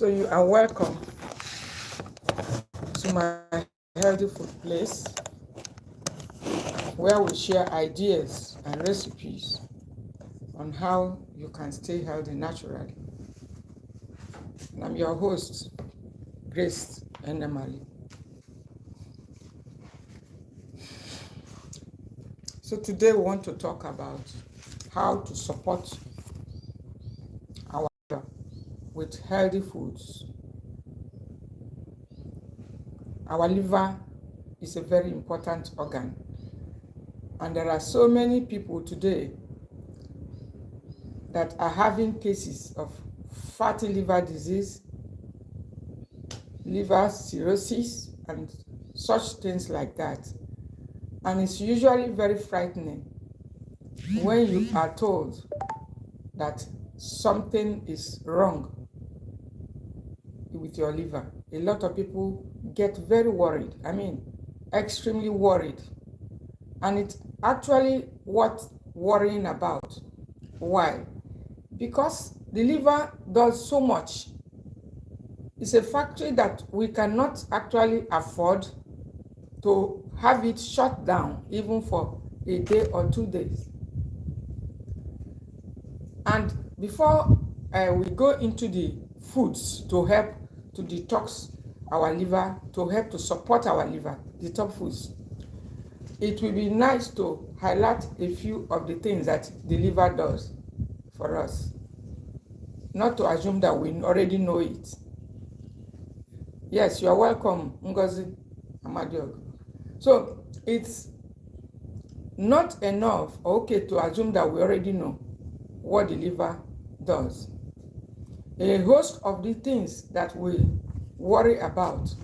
So you are welcome to my healthy food place where we share ideas and recipes on how you can stay healthy naturally. And I'm your host, Grace Enemali. So today we want to talk about how to support our liver with healthy foods. Our liver is a very important organ, and there are so many people today that are having cases of fatty liver disease, liver cirrhosis, and such things like that. And it's usually very frightening when you are told that something is wrong with your liver. A lot of people get very worried. Extremely worried. And it's actually worth worrying about. Why? Because the liver does so much. It's a factory that we cannot actually afford to have it shut down even for a day or 2 days. And before we go into the foods to help to detox our liver, to help to support our liver, the top foods, it will be nice to highlight a few of the things that the liver does for us. Not to assume that we already know it. Yes, you are welcome, Ngozi Amadiogo. So it's not enough, okay, to assume that we already know what the liver does. A host of the things that we worry about,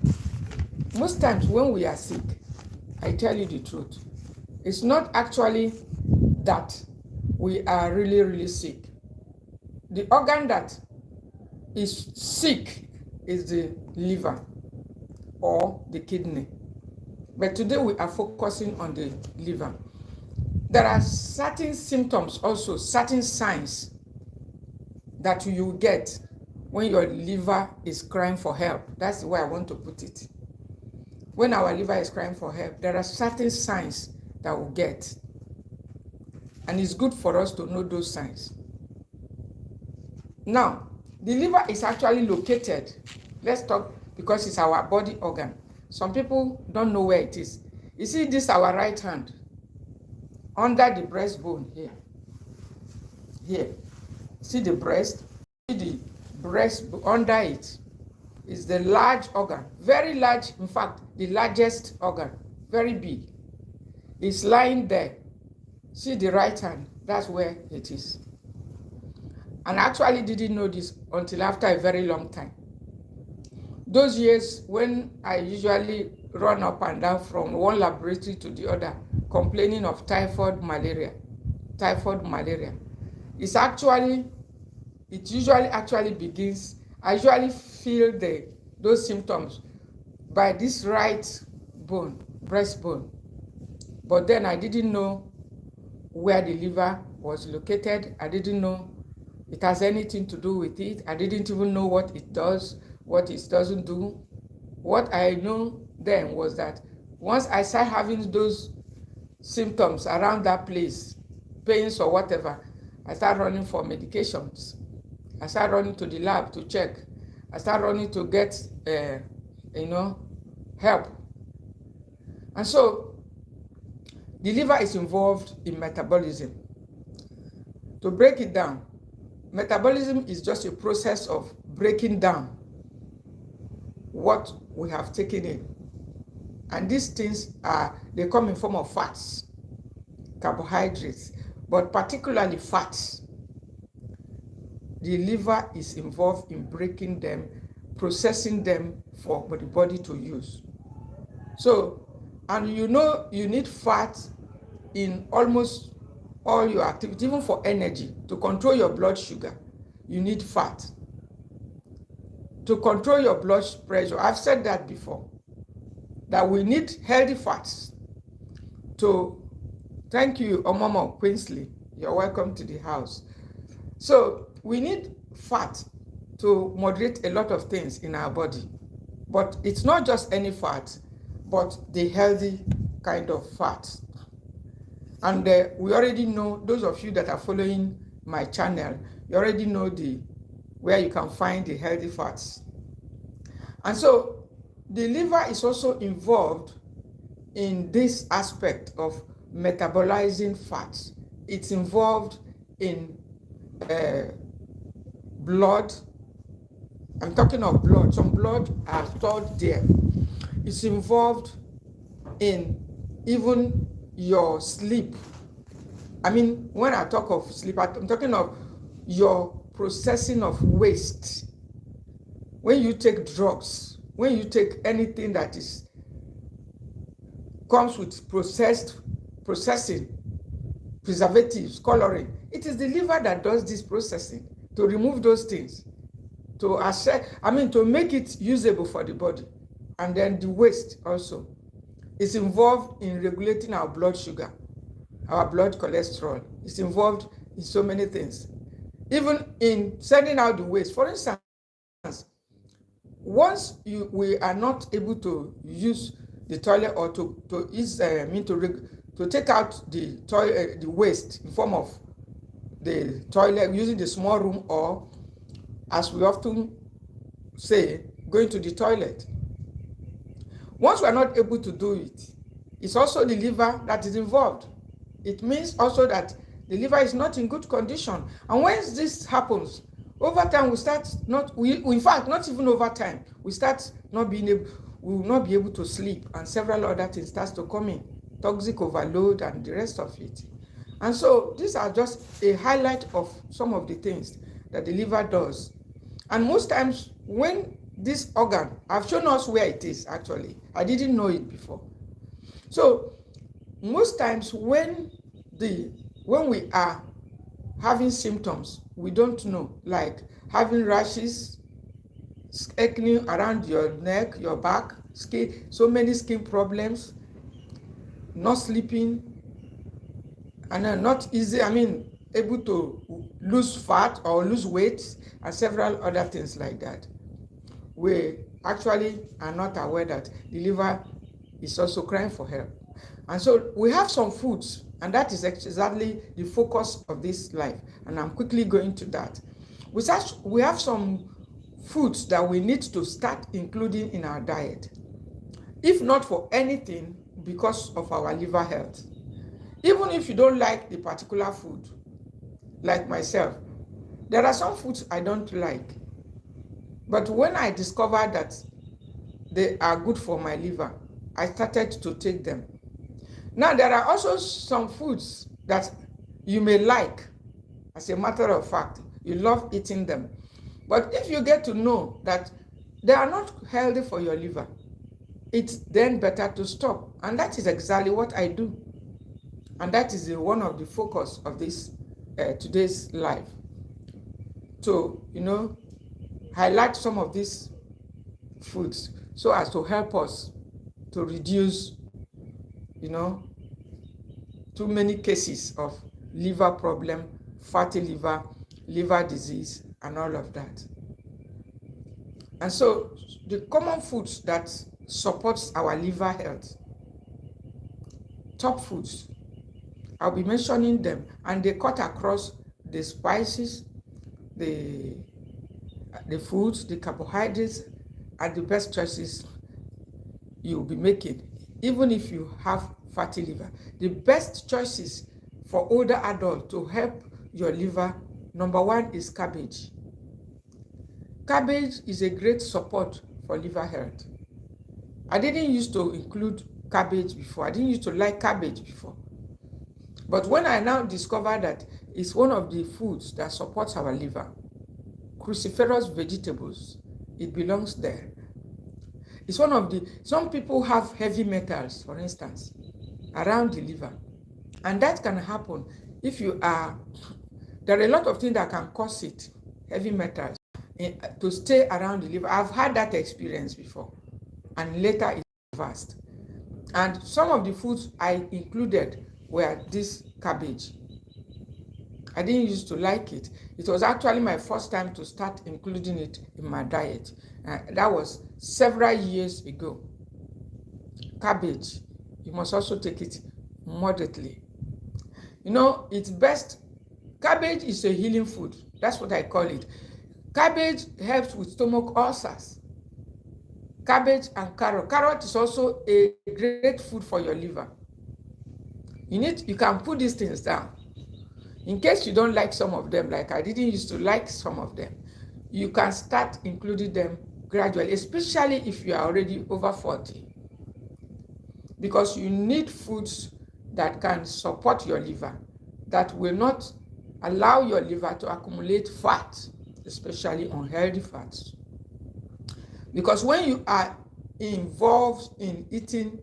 most times when we are sick, I tell you the truth, it's not actually that we are really, really sick. The organ that is sick is the liver or the kidney. But today we are focusing on the liver. There are certain symptoms also, certain signs that you get when your liver is crying for help. That's the way I want to put it. When our liver is crying for help, there are certain signs that we get. And it's good for us to know those signs. Now, the liver is actually located. Let's talk, because it's our body organ. Some people don't know where it is. You see this, our right hand, under the breastbone here. Here. See the breast? See the breast under it is the large organ. Very large, in fact, the largest organ. Very big. It's lying there. See the right hand? That's where it is. And I actually didn't know this until after a very long time. Those years when I usually run up and down from one laboratory to the other, complaining of typhoid malaria. It usually actually begins, I usually feel those symptoms by this right bone, breastbone. But then I didn't know where the liver was located. I didn't know it has anything to do with it. I didn't even know what it does, what it doesn't do. What I know then was that once I started having those symptoms around that place, pains or whatever, I started running for medications. I started running to the lab to check. I started running to get, help. And so the liver is involved in metabolism. To break it down, metabolism is just a process of breaking down what we have taken in. And these things they come in form of fats, carbohydrates, but particularly fats. The liver is involved in breaking them, processing them for the body to use. So, and you need fat in almost all your activity, even for energy. To control your blood sugar, you need fat. To control your blood pressure, I've said that before, that we need healthy fats. Thank you, Omomo Queensley. You're welcome to the house. So we need fat to moderate a lot of things in our body. But it's not just any fat, but the healthy kind of fat. And we already know, those of you that are following my channel, you already know where you can find the healthy fats. And so the liver is also involved in this aspect of metabolizing fats. It's involved in blood. I'm talking of blood. Some blood are stored there. It's involved in even your sleep. I mean, when I talk of sleep, I'm talking of your processing of waste. When you take drugs, when you take anything that comes with processing, preservatives, coloring, it is the liver that does this processing to remove those things, to make it usable for the body. And then the waste also is involved in regulating our blood sugar, our blood cholesterol. It's involved in so many things. Even in sending out the waste. For instance, once we are not able to use the toilet or to take out the waste in form of the toilet using the small room, or as we often say, going to the toilet. Once we are not able to do it, it's also the liver that is involved. It means also that the liver is not in good condition. And when this happens, over time in fact, not even over time, we will not be able to sleep, and several other things starts to come in, toxic overload and the rest of it. And so these are just a highlight of some of the things that the liver does. And most times when this organ, I've shown us where it is actually. I didn't know it before. So most times when we are having symptoms, we don't know, like having rashes, acne around your neck, your back, skin, so many skin problems, not sleeping, and not able to lose fat or lose weight, and several other things like that. We actually are not aware that the liver is also crying for help. And so we have some foods, and that is exactly the focus of this life. And I'm quickly going to that. We have some foods that we need to start including in our diet. If not for anything, because of our liver health. Even if you don't like the particular food, like myself, there are some foods I don't like. But when I discovered that they are good for my liver, I started to take them. Now, there are also some foods that you may like. As a matter of fact, you love eating them. But if you get to know that they are not healthy for your liver, it's then better to stop. And that is exactly what I do. And that is one of the focus of this today's life. So, highlight some of these foods so as to help us to reduce, too many cases of liver problem, fatty liver, liver disease, and all of that. And so the common foods that supports our liver health, top foods, I'll be mentioning them, and they cut across the spices, the foods, the carbohydrates, and the best choices you'll be making, even if you have fatty liver. The best choices for older adults to help your liver, number one is cabbage. Cabbage is a great support for liver health. I didn't used to include cabbage before. I didn't used to like cabbage before. But when I now discover that it's one of the foods that supports our liver, cruciferous vegetables, it belongs there. It's one of some people have heavy metals, for instance, around the liver. And that can happen if there are a lot of things that can cause it, heavy metals, to stay around the liver. I've had that experience before, and later it reversed. And some of the foods I included were this cabbage. I didn't used to like it. It was actually my first time to start including it in my diet. That was several years ago. Cabbage, you must also take it moderately. You know, it's best. Cabbage is a healing food. That's what I call it. Cabbage helps with stomach ulcers. Cabbage and carrot. Carrot is also a great food for your liver. You can put these things down. In case you don't like some of them, like I didn't used to like some of them, you can start including them gradually, especially if you are already over 40. Because you need foods that can support your liver, that will not allow your liver to accumulate fat, especially unhealthy fats. Because when you are involved in eating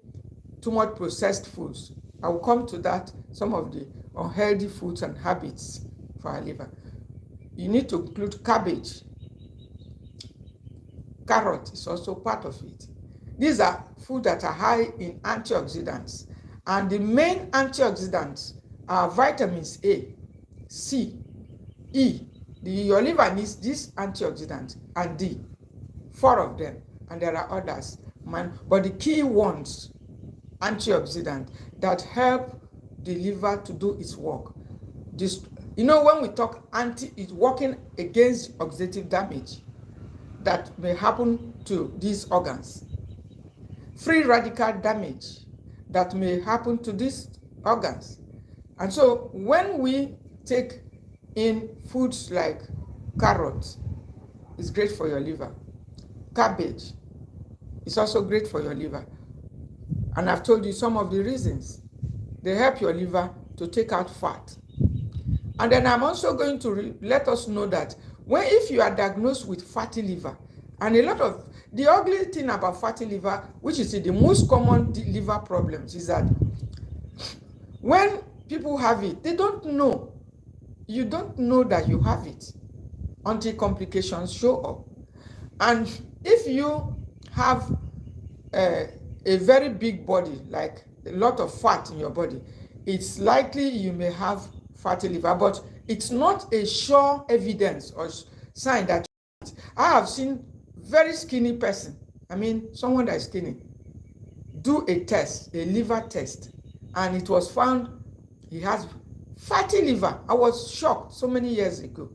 too much processed foods, I will come to that, some of the unhealthy foods and habits for our liver. You need to include cabbage. Carrot is also part of it. These are foods that are high in antioxidants. And the main antioxidants are vitamins A, C, E. Your liver needs these antioxidants, and D. 4 of them. And there are others. But the key ones, antioxidants, that help the liver to do its work. When we talk it's working against oxidative damage that may happen to these organs. Free radical damage that may happen to these organs. And so when we take in foods like carrots, it's great for your liver. Cabbage is also great for your liver. And I've told you some of the reasons. They help your liver to take out fat. And then I'm also going to let us know that if you are diagnosed with fatty liver, and a lot of the ugly thing about fatty liver, which is the most common liver problems, is that when people have it, they don't know. You don't know that you have it until complications show up. And if you have a very big body, like a lot of fat in your body, it's likely you may have fatty liver, but it's not a sure evidence or sign that I have seen very skinny person, someone that is skinny, do a test, a liver test, and it was found he has fatty liver. I was shocked so many years ago.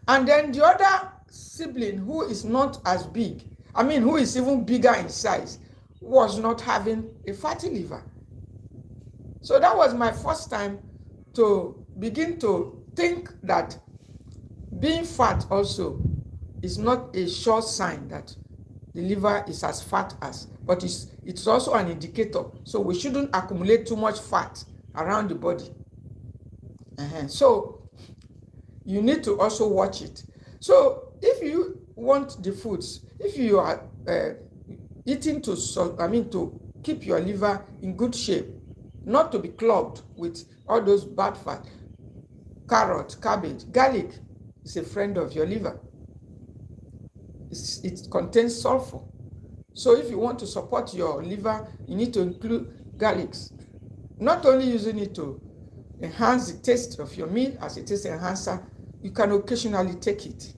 And then the other sibling, who is not as big, who is even bigger in size, was not having a fatty liver. So that was my first time to begin to think that being fat also is not a sure sign that the liver is as fat as, but it's also an indicator. So we shouldn't accumulate too much fat around the body. So you need to also watch it. So if you want the foods, if you are eating to keep your liver in good shape, not to be clogged with all those bad fat, carrot, cabbage, garlic is a friend of your liver. It contains sulfur. So if you want to support your liver, you need to include garlics. Not only using it to enhance the taste of your meal as a taste enhancer, you can occasionally take it.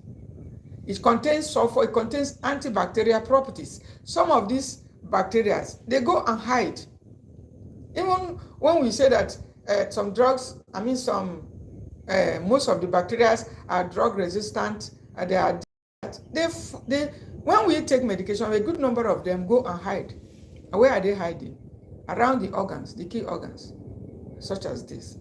It contains sulfur, it contains antibacterial properties. Some of these bacteria, they go and hide. Even when we say that some drugs, most of the bacteria are drug resistant, when we take medication, a good number of them go and hide. And where are they hiding? Around the organs, the key organs, such as this.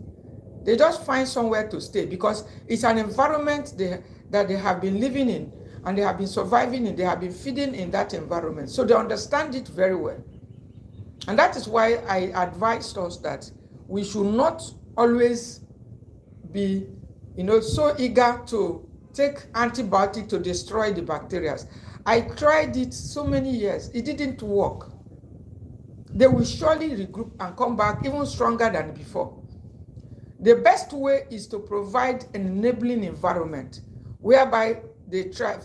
They just find somewhere to stay because it's an environment that they have been living in, and they have been surviving in, they have been feeding in that environment. So they understand it very well. And that is why I advised us that we should not always be, so eager to take antibiotic to destroy the bacteria. I tried it so many years. It didn't work. They will surely regroup and come back even stronger than before. The best way is to provide an enabling environment whereby they thrive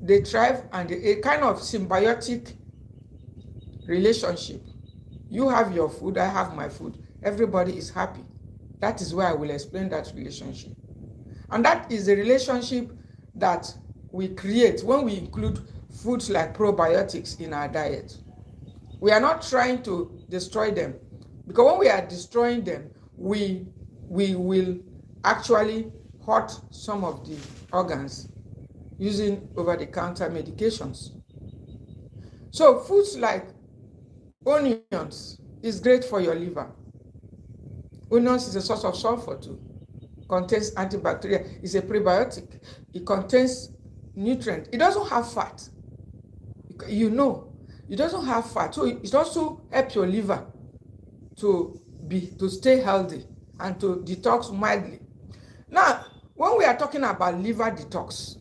and a kind of symbiotic relationship. You have your food, I have my food. Everybody is happy. That is where I will explain that relationship. And that is the relationship that we create when we include foods like probiotics in our diet. We are not trying to destroy them, because when we are destroying them, we will actually hurt some of the organs using over-the-counter medications. So foods like onions is great for your liver. Onions is a source of sulfur too. Contains antibacterial. It's a prebiotic. It contains nutrient. It doesn't have fat. You know, it doesn't have fat. So it also helps your liver to stay healthy and to detox mildly. Now, when we are talking about liver detox,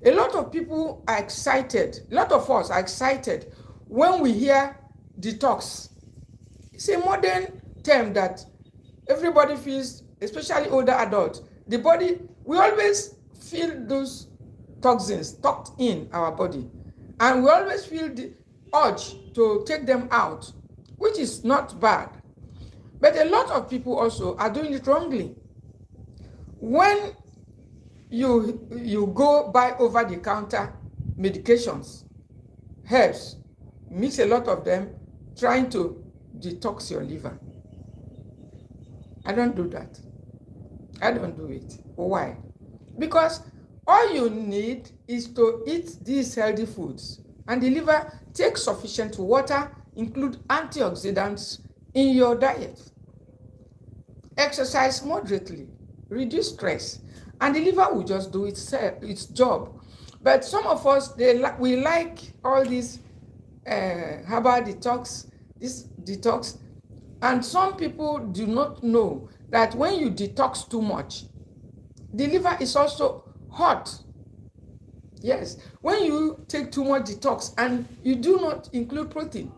a lot of people are excited. A lot of us are excited when we hear detox. It's a modern term that everybody feels, especially older adults. The body, we always feel those toxins tucked in our body, and we always feel the urge to take them out, which is not bad. But a lot of people also are doing it wrongly. When you go buy over-the-counter medications, herbs, mix a lot of them, trying to detox your liver. I don't do that. I don't do it. Why? Because all you need is to eat these healthy foods, and the liver takes sufficient water, include antioxidants in your diet. Exercise moderately, reduce stress, and the liver will just do its job. But some of us, we like all these herbal detox, this detox, and some people do not know that when you detox too much, the liver is also hot. Yes, when you take too much detox and you do not include protein,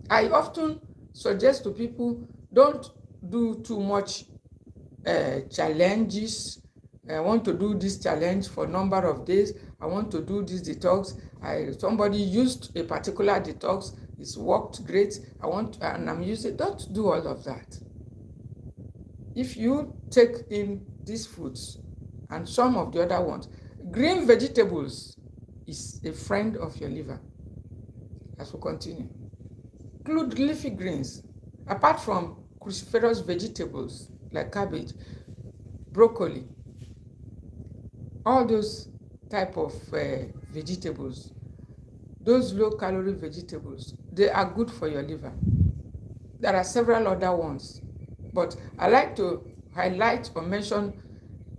I often suggest to people, don't do too much challenges. I want to do this challenge for a number of days. I want to do this detox. Somebody used a particular detox. It's worked great. And I'm using. Don't do all of that. If you take in these foods and some of the other ones, green vegetables is a friend of your liver. As we continue, include leafy greens. Apart from cruciferous vegetables like cabbage, broccoli, all those type of vegetables, those low-calorie vegetables, they are good for your liver. There are several other ones, but I like to highlight or mention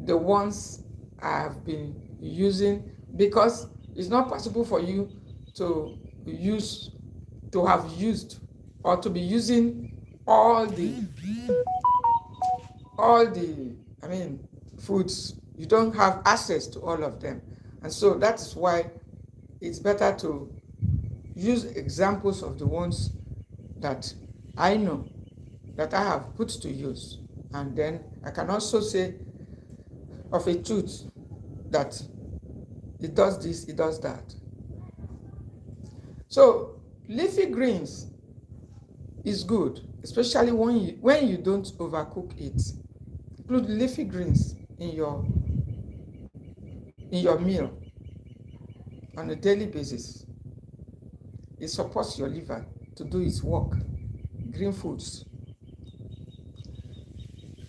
the ones I have been using, because it's not possible for you to have used or to be using all the foods. You don't have access to all of them, and so that is why it's better to use examples of the ones that I know, that I have put to use, and then I can also say of a truth that it does this, it does that. So leafy greens is good, especially when you don't overcook it. Include leafy greens in your meal on a daily basis. It supports your liver to do its work. Green foods.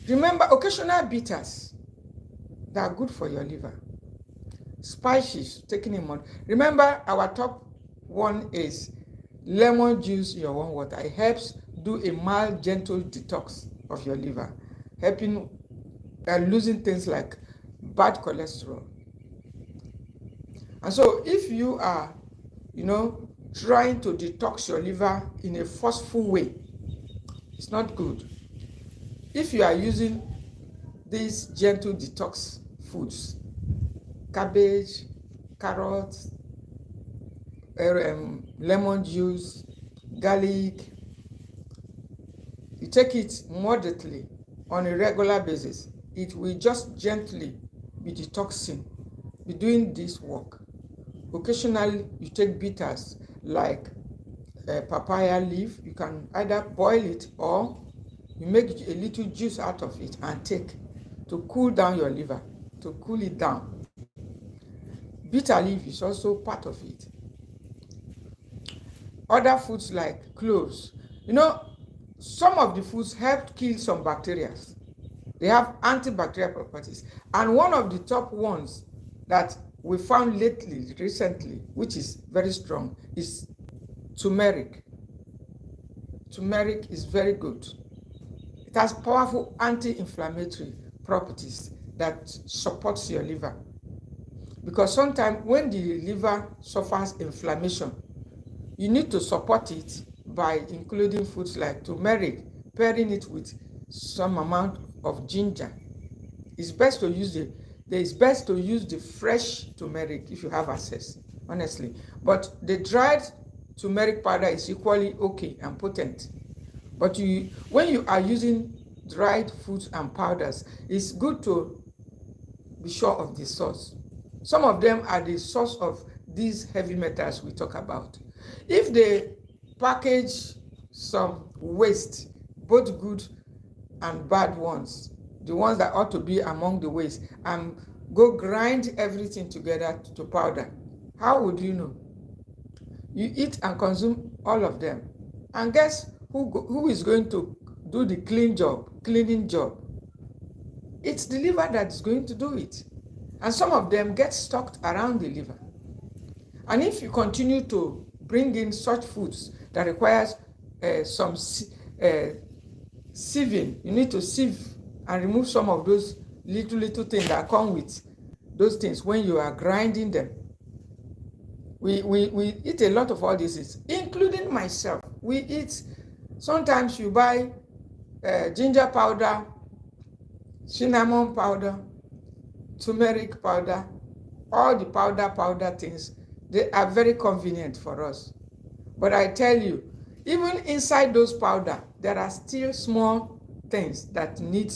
Remember, occasional bitters that are good for your liver. Spices taken in mod. Remember, our top one is lemon juice in your warm water. It helps do a mild, gentle detox of your liver, helping losing things like bad cholesterol. And so if you are, trying to detox your liver in a forceful way, it's not good. If you are using these gentle detox foods, cabbage, carrots, lemon juice, garlic, you take it moderately on a regular basis, it will just gently be detoxing, be doing this work. Occasionally, you take bitters like papaya leaf. You can either boil it or you make a little juice out of it and take to cool down your liver. to cool it down. Bitter leaf is also part of it. Other foods like cloves. Some of the foods help kill some bacteria. They have antibacterial properties. And one of the top ones that we found recently, which is very strong, is turmeric. Turmeric is very good. It has powerful anti-inflammatory properties that supports your liver. Because sometimes when the liver suffers inflammation, you need to support it by including foods like turmeric, pairing it with some amount of ginger. It's best to use the fresh turmeric if you have access, honestly. But the dried turmeric powder is equally okay and potent. But when you are using dried foods and powders, it's good to be sure of the source. Some of them are the source of these heavy metals we talk about. If they package some waste, both good and bad ones, the ones that ought to be among the waste, and go grind everything together to powder, how would you know? You eat and consume all of them, and guess who is going to do the cleaning job? It's the liver that's going to do it. And some of them get stuck around the liver. And if you continue to bring in such foods that requires some sieving, you need to sieve and remove some of those little things that come with those things when you are grinding them. We eat a lot of all these, including myself. We eat, sometimes you buy ginger powder, cinnamon powder, turmeric powder, all the powder things. They are very convenient for us. But I tell you, even inside those powder, there are still small things that need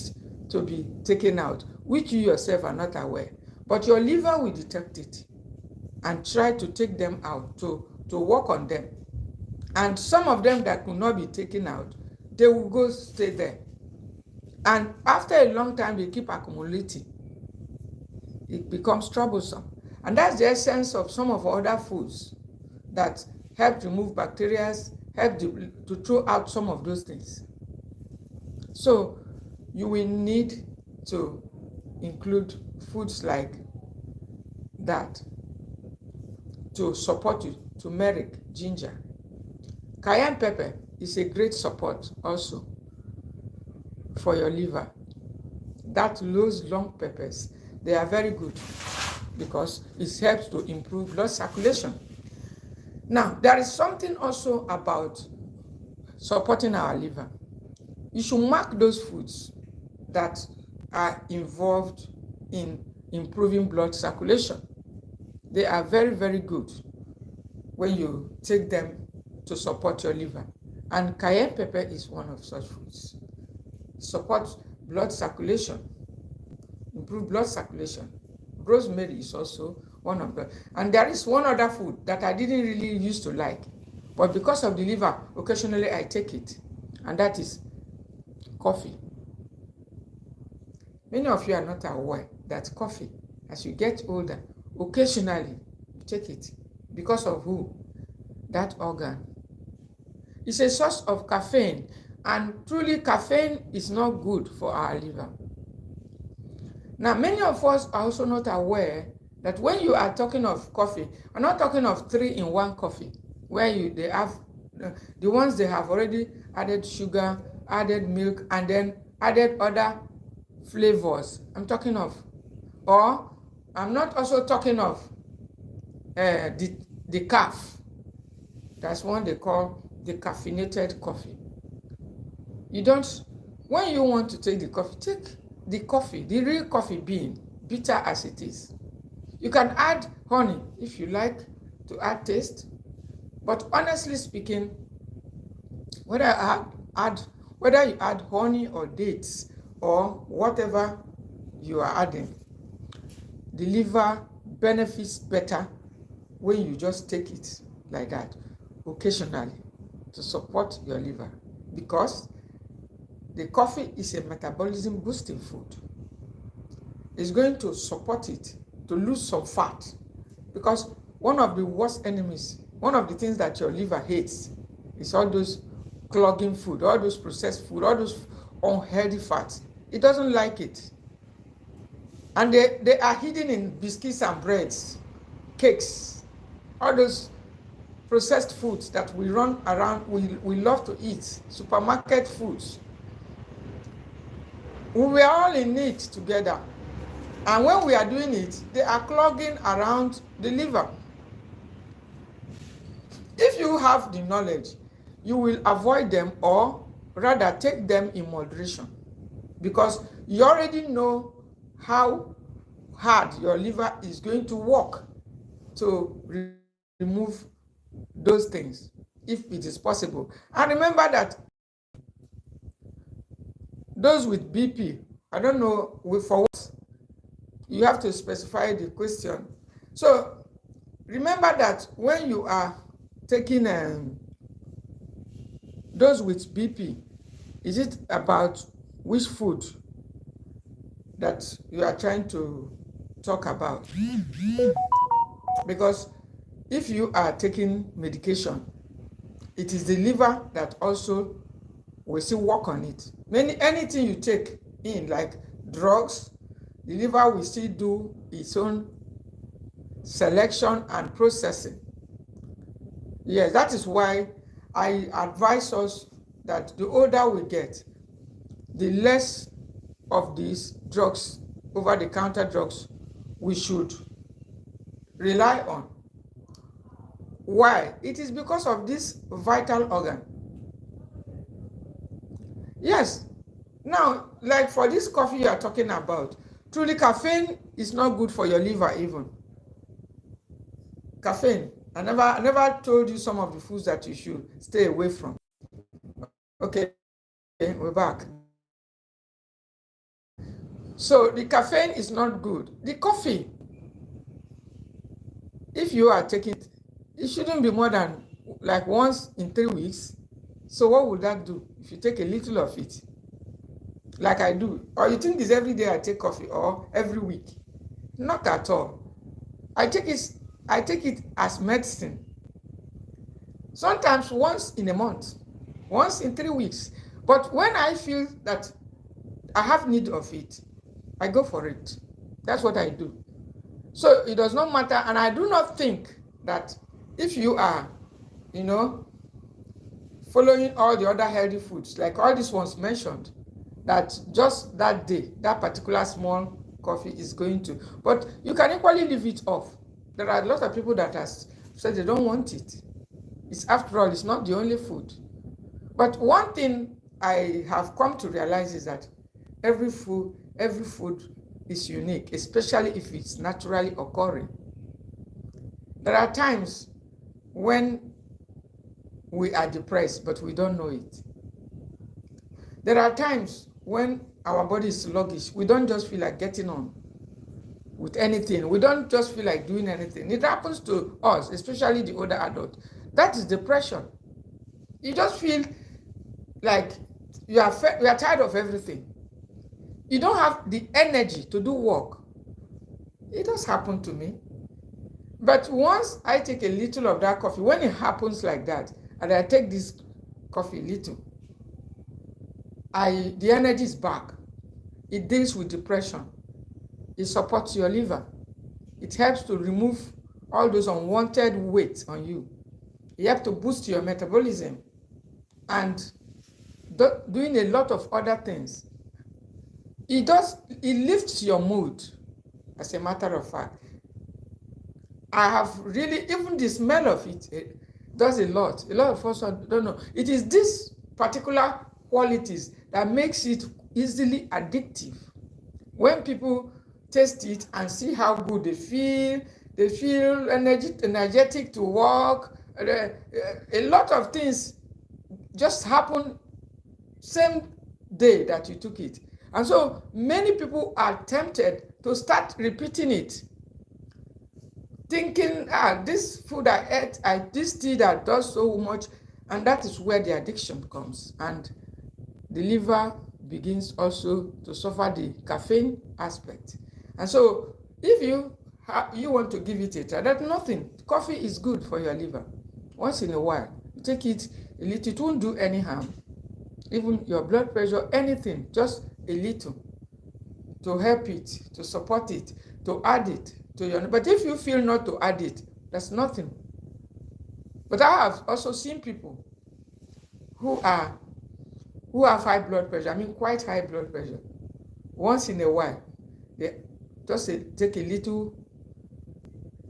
to be taken out, which you yourself are not aware. But your liver will detect it and try to take them out, to work on them. And some of them that could not be taken out, they will go stay there. And after a long time, they keep accumulating. It becomes troublesome. And that's the essence of some of other foods that help remove bacteria, help to throw out some of those things. So you will need to include foods like that to support you. Turmeric, ginger. Cayenne pepper is a great support also for your liver. Those long peppers, they are very good because it helps to improve blood circulation. Now, there is something also about supporting our liver. You should mark those foods that are involved in improving blood circulation. They are very, very good when you take them to support your liver. And cayenne pepper is one of such foods. Support blood circulation, improve blood circulation. Rosemary is also one of them. And there is one other food that I didn't really used to like, but because of the liver, occasionally I take it, and that is coffee. Many of you are not aware that coffee, as you get older, occasionally you take it. Because of who? That organ. It's a source of caffeine, and truly caffeine is not good for our liver. Now, many of us are also not aware that when you are talking of coffee, I'm not talking of 3-in-1 coffee, where they have the ones they have already added sugar, added milk, and then added other flavors. I'm talking of, or I'm not also talking of the calf. That's one they call the caffeinated coffee. You don't, when you want to take the coffee, take the coffee, the real coffee bean, bitter as it is. You can add honey if you like to add taste, but honestly speaking, whether you add honey or dates or whatever you are adding, the liver benefits better when you just take it like that occasionally to support your liver, because the coffee is a metabolism boosting food. is going to support it to lose some fat, because one of the worst enemies, one of the things that your liver hates is all those clogging food, all those processed food, all those unhealthy fats. It doesn't like it. And they are hidden in biscuits and breads, cakes, all those processed foods that we run around, we love to eat, supermarket foods. We are all in it together. And when we are doing it, they are clogging around the liver. If you have the knowledge, you will avoid them, or rather take them in moderation, because you already know how hard your liver is going to work to remove those things, if it is possible. And remember that those with BP, I don't know for what, you have to specify the question. So remember that when you are taking those with BP, is it about which food that you are trying to talk about? Because if you are taking medication, it is the liver that also will still work on it. Anything you take in, like drugs, the liver will still do its own selection and processing. Yes, that is why I advise us that the older we get, the less of these drugs, over-the-counter drugs, we should rely on. Why? It is because of this vital organ. Yes. Now, like for this coffee you are talking about, truly caffeine is not good for your liver even. Caffeine. I never told you some of the foods that you should stay away from. Okay, we're back. So the caffeine is not good. The coffee, if you are taking it, it shouldn't be more than like once in 3 weeks. So what would that do if you take a little of it, like I do? Or you think it's every day I take coffee, or every week? Not at all. I take it as medicine. Sometimes once in a month, once in 3 weeks. But when I feel that I have need of it, I go for it. That's what I do. So it does not matter. And I do not think that if you are, following all the other healthy foods, like all these ones mentioned, that just that day, that particular small coffee is going to. But you can equally leave it off. There are a lot of people that have said they don't want it. It's, after all, it's not the only food. But one thing I have come to realize is that every food is unique, especially if it's naturally occurring. There are times when we are depressed, but we don't know it. There are times when our body is sluggish. We don't just feel like getting on with anything. We don't just feel like doing anything. It happens to us, especially the older adult. That is depression. You just feel like you are tired of everything. You don't have the energy to do work. It does happen to me. But once I take a little of that coffee, when it happens like that, and I take this coffee little, the energy is back. It deals with depression. It supports your liver. It helps to remove all those unwanted weight on you. It helps to boost your metabolism and doing a lot of other things. It lifts your mood, as a matter of fact. I have really, even the smell of it does a lot. A lot of us don't know. It is these particular qualities that makes it easily addictive. When people taste it and see how good they feel energetic to work. A lot of things just happen same day that you took it. And so many people are tempted to start repeating it, thinking, this food I ate, this tea that does so much, and that is where the addiction comes. And the liver begins also to suffer the caffeine aspect. And so if you want to give it a try, that's nothing. Coffee is good for your liver. Once in a while, you take it a little, it won't do any harm. Even your blood pressure, anything, just a little to help it, to support it, to add it to your. But if you feel not to add it, that's nothing. But I have also seen people who have high blood pressure, I mean quite high blood pressure. Once in a while, they just take a little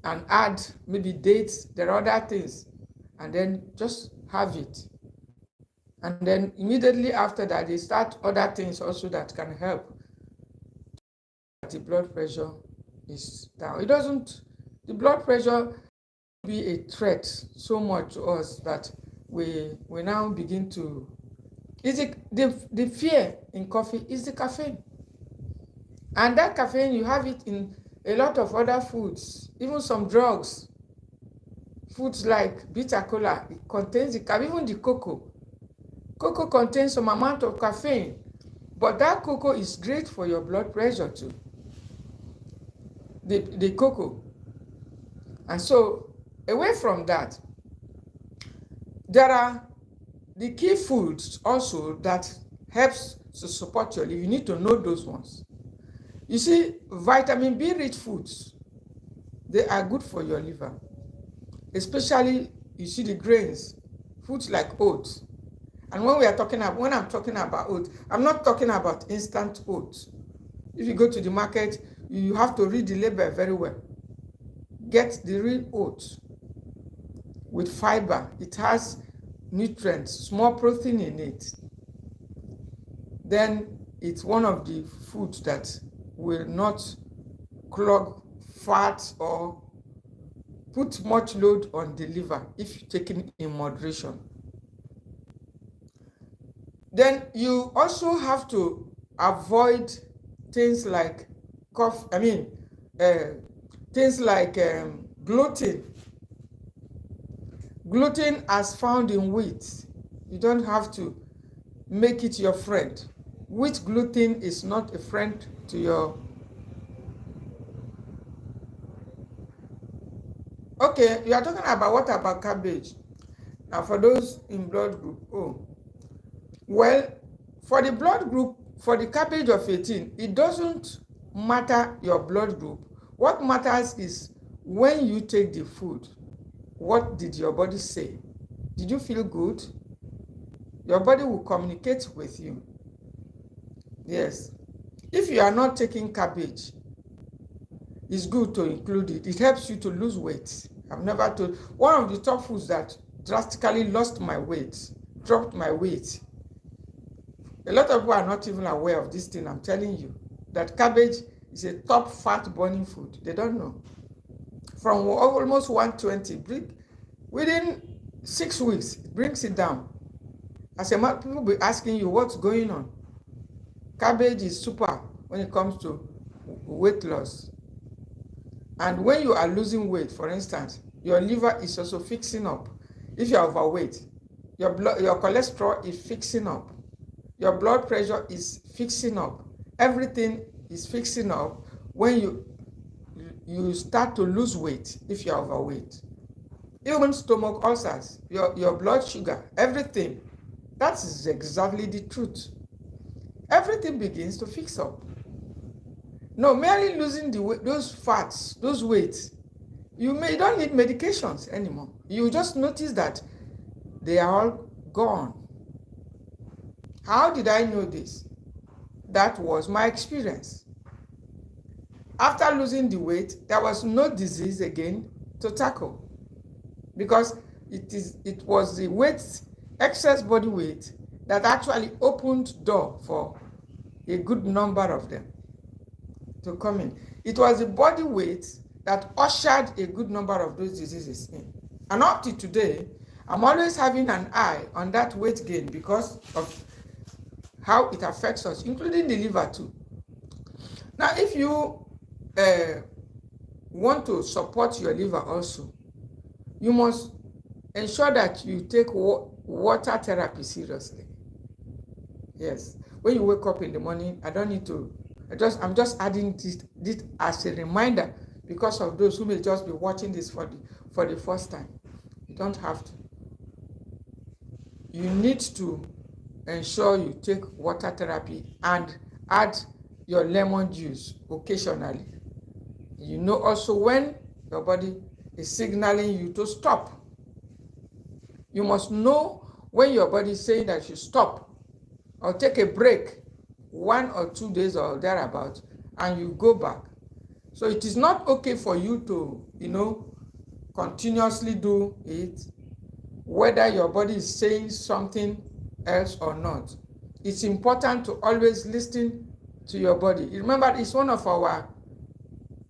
and add maybe dates, there are other things, and then just have it. And then immediately after that, they start other things also that can help. The blood pressure is down. The blood pressure be a threat so much to us that we now begin to, the fear in coffee is the caffeine. And that caffeine, you have it in a lot of other foods, even some drugs. Foods like bitter cola, it contains the caffeine, even the cocoa. Cocoa contains some amount of caffeine, but that cocoa is great for your blood pressure too. The cocoa. And so, away from that, there are the key foods also that helps to support your liver. You need to know those ones. You see, vitamin B rich foods, they are good for your liver. Especially, you see the grains, foods like oats. And when I'm talking about oats, I'm not talking about instant oats. If you go to the market, you have to read the label very well. Get the real oats with fiber. It has nutrients, small protein in it. Then it's one of the foods that will not clog fat or put much load on the liver if taken in moderation. Then you also have to avoid things like gluten. Gluten as found in wheat. You don't have to make it your friend. Wheat gluten is not a friend to your. Okay, you are talking about what about cabbage? Now for those in blood group, well, for the blood group, for the cabbage of 18, it doesn't matter your blood group. What matters is when you take the food, what did your body say? Did you feel good? Your body will communicate with you. Yes. If you are not taking cabbage, it's good to include it. It helps you to lose weight. One of the top foods that drastically lost my weight, dropped my weight. A lot of people are not even aware of this thing. I'm telling you that cabbage is a top fat burning food. They don't know. From almost 120, within 6 weeks, it brings it down. As a matter, people will be asking you what's going on. Cabbage is super when it comes to weight loss. And when you are losing weight, for instance, your liver is also fixing up. If you are overweight, your cholesterol is fixing up. Your blood pressure is fixing up. Everything is fixing up when you start to lose weight if you are overweight. Even stomach ulcers, your blood sugar, everything. That is exactly the truth. Everything begins to fix up. No, merely losing those fats, those weights, you don't need medications anymore. You just notice that they are all gone. How did I know this? That was my experience. After losing the weight, there was no disease again to tackle because it was the weight, excess body weight, that actually opened door for a good number of them to come in. It was the body weight that ushered a good number of those diseases in. And up to today, I'm always having an eye on that weight gain because of how it affects us, including the liver too. Now, if you want to support your liver also, you must ensure that you take water therapy seriously. Yes. When you wake up in the morning, I don't need to I'm just adding this as a reminder because of those who may just be watching this for the first time. You don't have to. You need to ensure you take water therapy and add your lemon juice occasionally. You know also when your body is signaling you to stop. You must know when your body is saying that you stop or take a break 1 or 2 days or thereabout, and you go back. So it is not okay for you to, continuously do it, whether your body is saying something else or not. It's important to always listen to your body. Remember, it's one of our,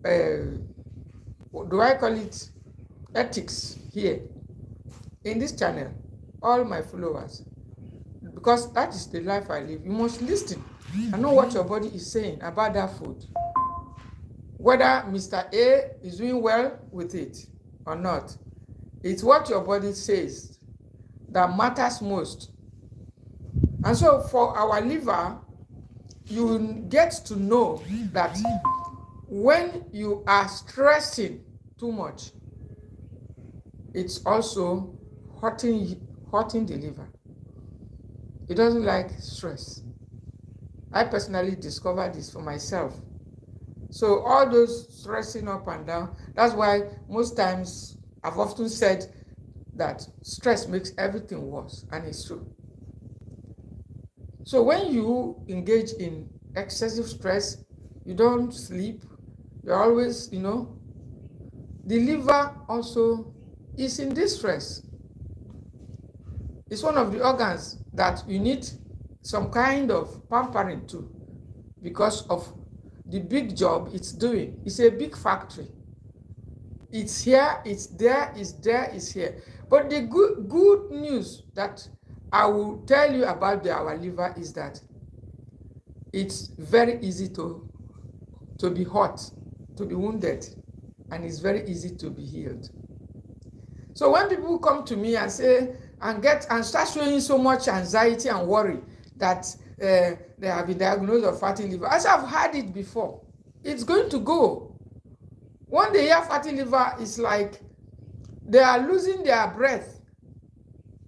do I call it ethics here in this channel, all my followers, because that is the life I live. You must listen and know what your body is saying about that food, whether Mr. A is doing well with it or not. It's what your body says that matters most. And so for our liver, you get to know that when you are stressing too much, it's also hurting the liver. It doesn't like stress. I personally discovered this for myself. So all those stressing up and down, that's why most times I've often said that stress makes everything worse, and it's true. So when you engage in excessive stress, you don't sleep, you're always, the liver also is in distress. It's one of the organs that you need some kind of pampering to because of the big job it's doing. It's a big factory. It's here, it's there, it's there, it's here. But the good news that I will tell you about our liver is that it's very easy to be hurt, to be wounded, and it's very easy to be healed. So when people come to me and say, and start showing so much anxiety and worry that they have been diagnosed with fatty liver, as I've had it before, it's going to go. When they hear fatty liver, it's like they are losing their breath,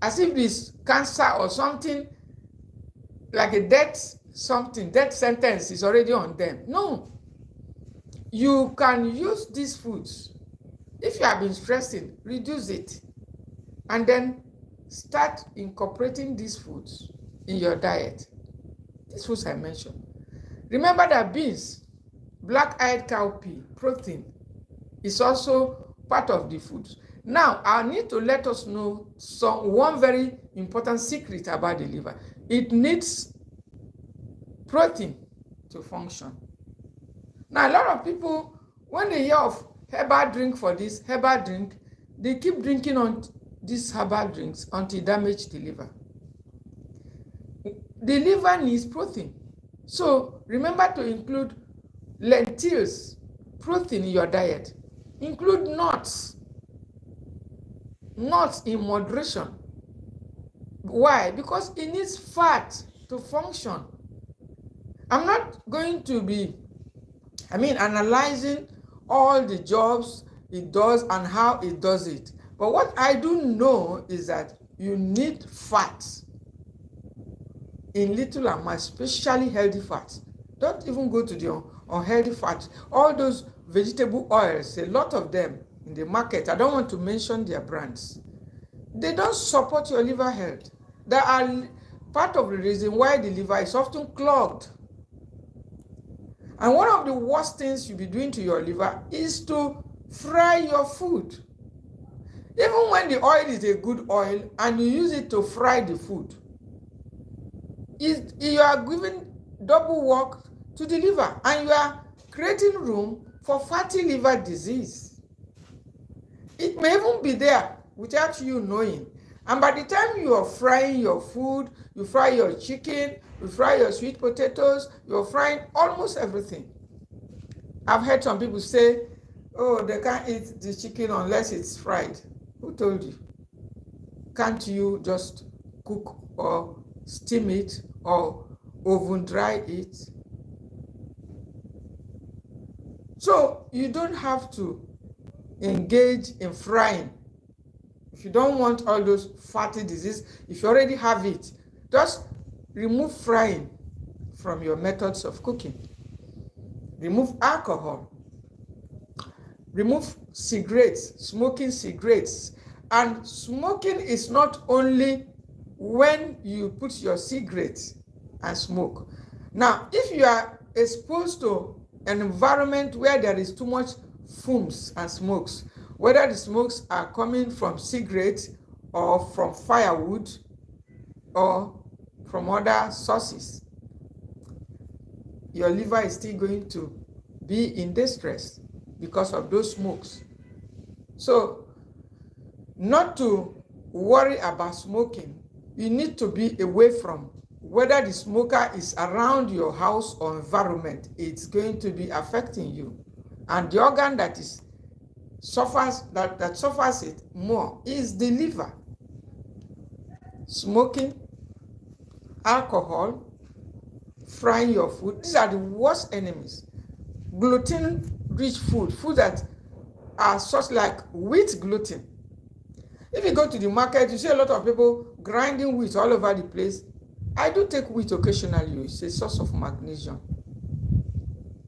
as if it's cancer or something, like a death sentence is already on them. No. You can use these foods. If you have been stressing, reduce it. And then start incorporating these foods in your diet. These foods I mentioned. Remember that beans, black-eyed cowpea, protein is also part of the foods. Now, I need to let us know one very important secret about the liver. It needs protein to function. Now, a lot of people, when they hear of herbal drink for this, herbal drink, they keep drinking on these herbal drinks until it damages the liver. The liver needs protein. So remember to include lentils, protein in your diet. Include nuts in moderation. Why? Because it needs fat to function. I'm not going to be, analyzing all the jobs it does and how it does it. But what I do know is that you need fat in little amount, especially healthy fat. Don't even go to the unhealthy fat. All those vegetable oils, a lot of them in the market, I don't want to mention their brands. They don't support your liver health. They are part of the reason why the liver is often clogged. And one of the worst things you'll be doing to your liver is to fry your food. Even when the oil is a good oil and you use it to fry the food, you are giving double work to the liver, and you are creating room for fatty liver disease. It may even be there without you knowing. And by the time you are frying your food, you fry your chicken, you fry your sweet potatoes, you're frying almost everything. I've heard some people say, oh, they can't eat the chicken unless it's fried. Who told you? Can't you just cook or steam it or oven dry it? So you don't have to engage in frying. If you don't want all those fatty disease, if you already have it, just remove frying from your methods of cooking. Remove alcohol. Remove cigarettes, smoking cigarettes. And smoking is not only when you put your cigarettes and smoke. Now, if you are exposed to an environment where there is too much fumes and smokes, whether the smokes are coming from cigarettes or from firewood or from other sources, your liver is still going to be in distress because of those smokes. So, not to worry about smoking, you need to be away from. Whether the smoker is around your house or environment, it's going to be affecting you. And the organ that suffers it more is the liver. Smoking, alcohol, frying your food, these are the worst enemies. Gluten-rich food that are such like wheat gluten. If you go to the market, you see a lot of people grinding wheat all over the place. I do take wheat occasionally. It's a source of magnesium.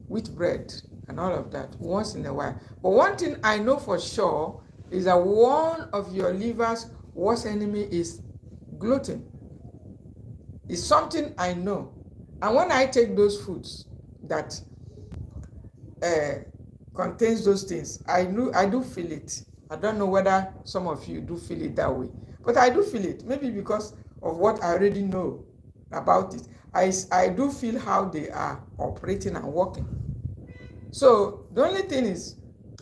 Wheat bread and all of that once in a while. But one thing I know for sure is that one of your liver's worst enemy is gluten. It's something I know. And when I take those foods that contains those things, I do feel it. I don't know whether some of you do feel it that way, but I do feel it. Maybe because of what I already know about it. I do feel how they are operating and working. So the only thing is,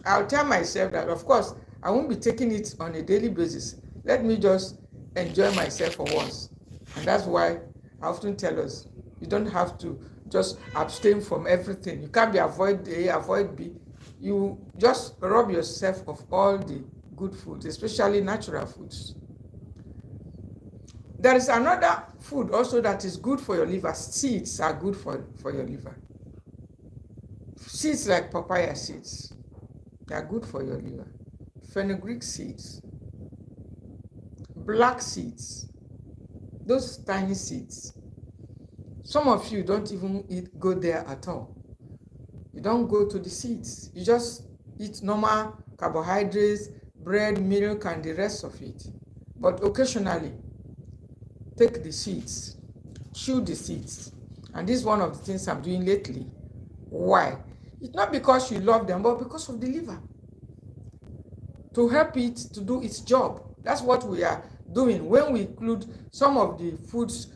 I'll tell myself that, of course, I won't be taking it on a daily basis. Let me just enjoy myself for once. And that's why I often tell us, you don't have to just abstain from everything. You can't be avoid A, avoid B. You just rob yourself of all the good foods, especially natural foods. There is another food also that is good for your liver. Seeds are good for your liver. Seeds like papaya seeds, they are good for your liver. Fenugreek seeds, black seeds, those tiny seeds. Some of you don't even go there at all. You don't go to the seeds. You just eat normal carbohydrates, bread, milk, and the rest of it. But occasionally, take the seeds, chew the seeds. And this is one of the things I'm doing lately. Why? It's not because you love them, but because of the liver. To help it to do its job. That's what we are doing when we include some of the foods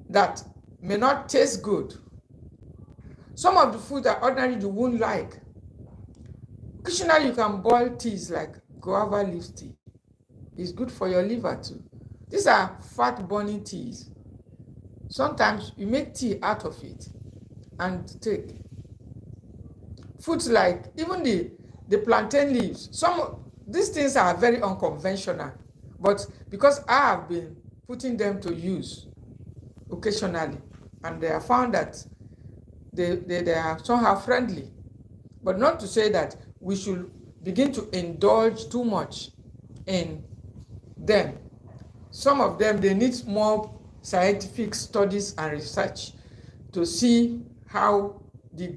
that may not taste good. Some of the food that ordinarily you won't like. Occasionally you can boil teas like guava leaf tea. It's good for your liver too. These are fat-burning teas. Sometimes you make tea out of it and take. Foods like even the plantain leaves. These things are very unconventional, but because I have been putting them to use occasionally, and they have found that they are somehow friendly. But not to say that we should begin to indulge too much in them. Some of them, they need more scientific studies and research to see how the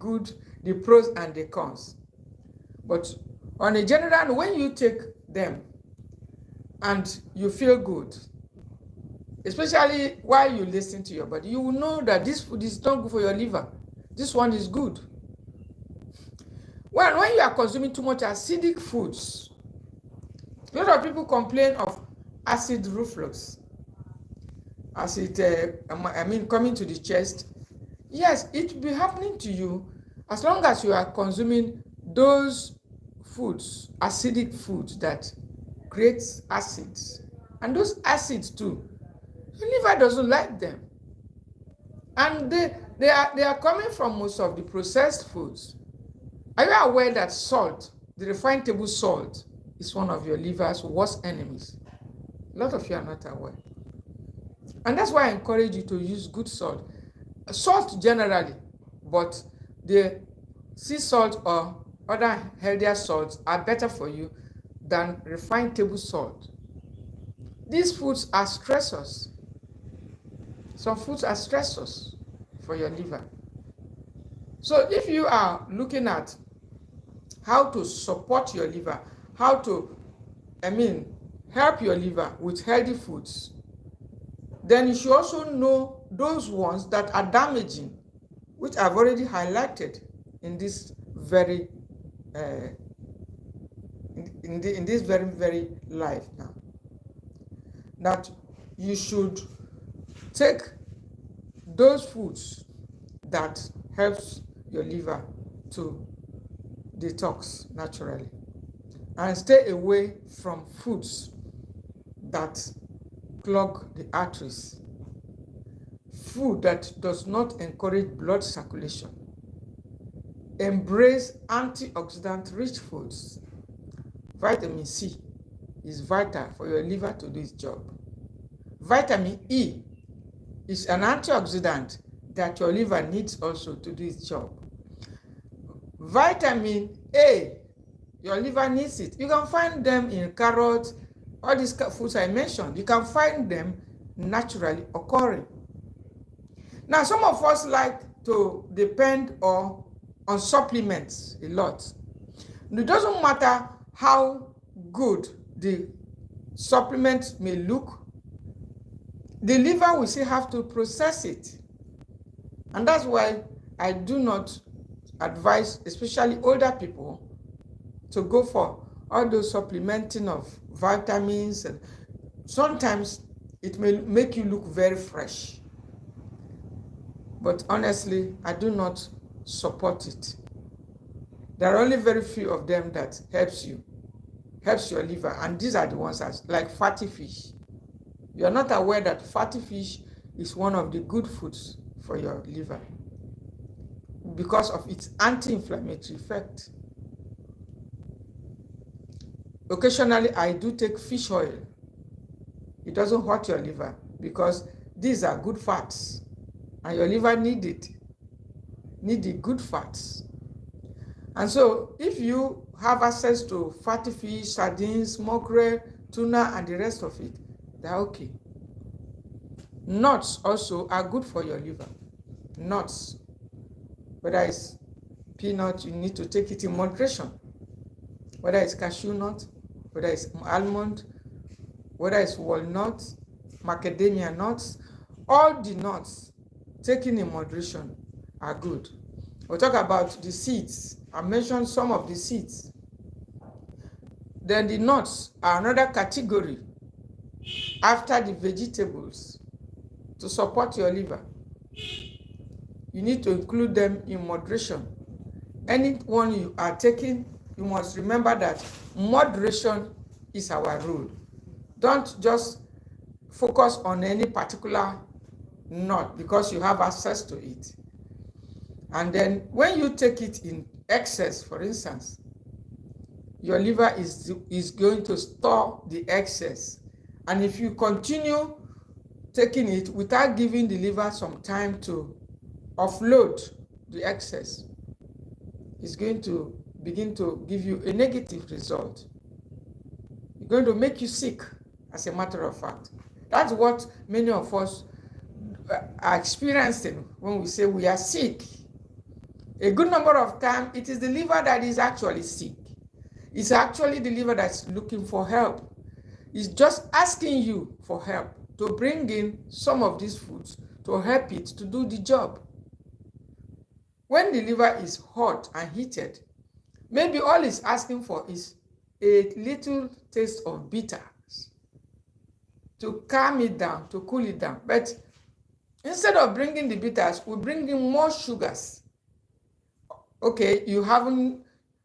pros and the cons. But on a general, when you take them and you feel good, especially while you listen to your body, you will know that this food is not good for your liver. This one is good. When you are consuming too much acidic foods, a lot of people complain of acid reflux. Coming to the chest. Yes, it will be happening to you as long as you are consuming those foods, acidic foods that creates acids. And those acids too, your liver doesn't like them. And they are coming from most of the processed foods. Are you aware that salt, the refined table salt, is one of your liver's worst enemies? A lot of you are not aware. And that's why I encourage you to use good salt. Salt generally, but the sea salt or other healthier salts are better for you than refined table salt. These foods are stressors. Some foods are stressors for your liver. So if you are looking at how to support your liver, how to, help your liver with healthy foods, then you should also know those ones that are damaging, which I've already highlighted in this very in this very life now. That you should take those foods that helps your liver to detox naturally, and stay away from foods that clog the arteries, food that does not encourage blood circulation. Embrace antioxidant rich foods. Vitamin C is vital for your liver to do its job. Vitamin E is an antioxidant that your liver needs also to do its job. Vitamin A, your liver needs it. You can find them in carrots, all these foods I mentioned. You can find them naturally occurring. Now, some of us like to depend on supplements a lot. It doesn't matter how good the supplement may look, the liver will still have to process it. And that's why I do not advise, especially older people, to go for all those supplementing of vitamins. And sometimes it may make you look very fresh, but honestly, I do not support it. There are only very few of them that helps your liver, and these are the ones as like fatty fish. You are not aware that fatty fish is one of the good foods for your liver because of its anti-inflammatory effect. Occasionally, I do take fish oil. It doesn't hurt your liver because these are good fats, and your liver need the good fats. And so if you have access to fatty fish, sardines, mackerel, tuna, and the rest of it, they're okay. Nuts also are good for your liver. Nuts, whether it's peanut, you need to take it in moderation. Whether it's cashew nut, whether it's almond, whether it's walnut, macadamia nuts, all the nuts taken in moderation are good. We'll talk about the seeds. I mentioned some of the seeds. Then the nuts are another category after the vegetables to support your liver. You need to include them in moderation. Any one you are taking, you must remember that moderation is our rule. Don't just focus on any particular nut because you have access to it. And then when you take it in excess, for instance, your liver is going to store the excess. And if you continue taking it without giving the liver some time to offload the excess, it's going to begin to give you a negative result. It's going to make you sick, as a matter of fact. That's what many of us are experiencing when we say we are sick. A good number of times, it is the liver that is actually sick. It's actually the liver that's looking for help. It's just asking you for help to bring in some of these foods to help it to do the job. When the liver is hot and heated, maybe all it's asking for is a little taste of bitters to calm it down, to cool it down. But instead of bringing the bitters, we bring in more sugars. Okay,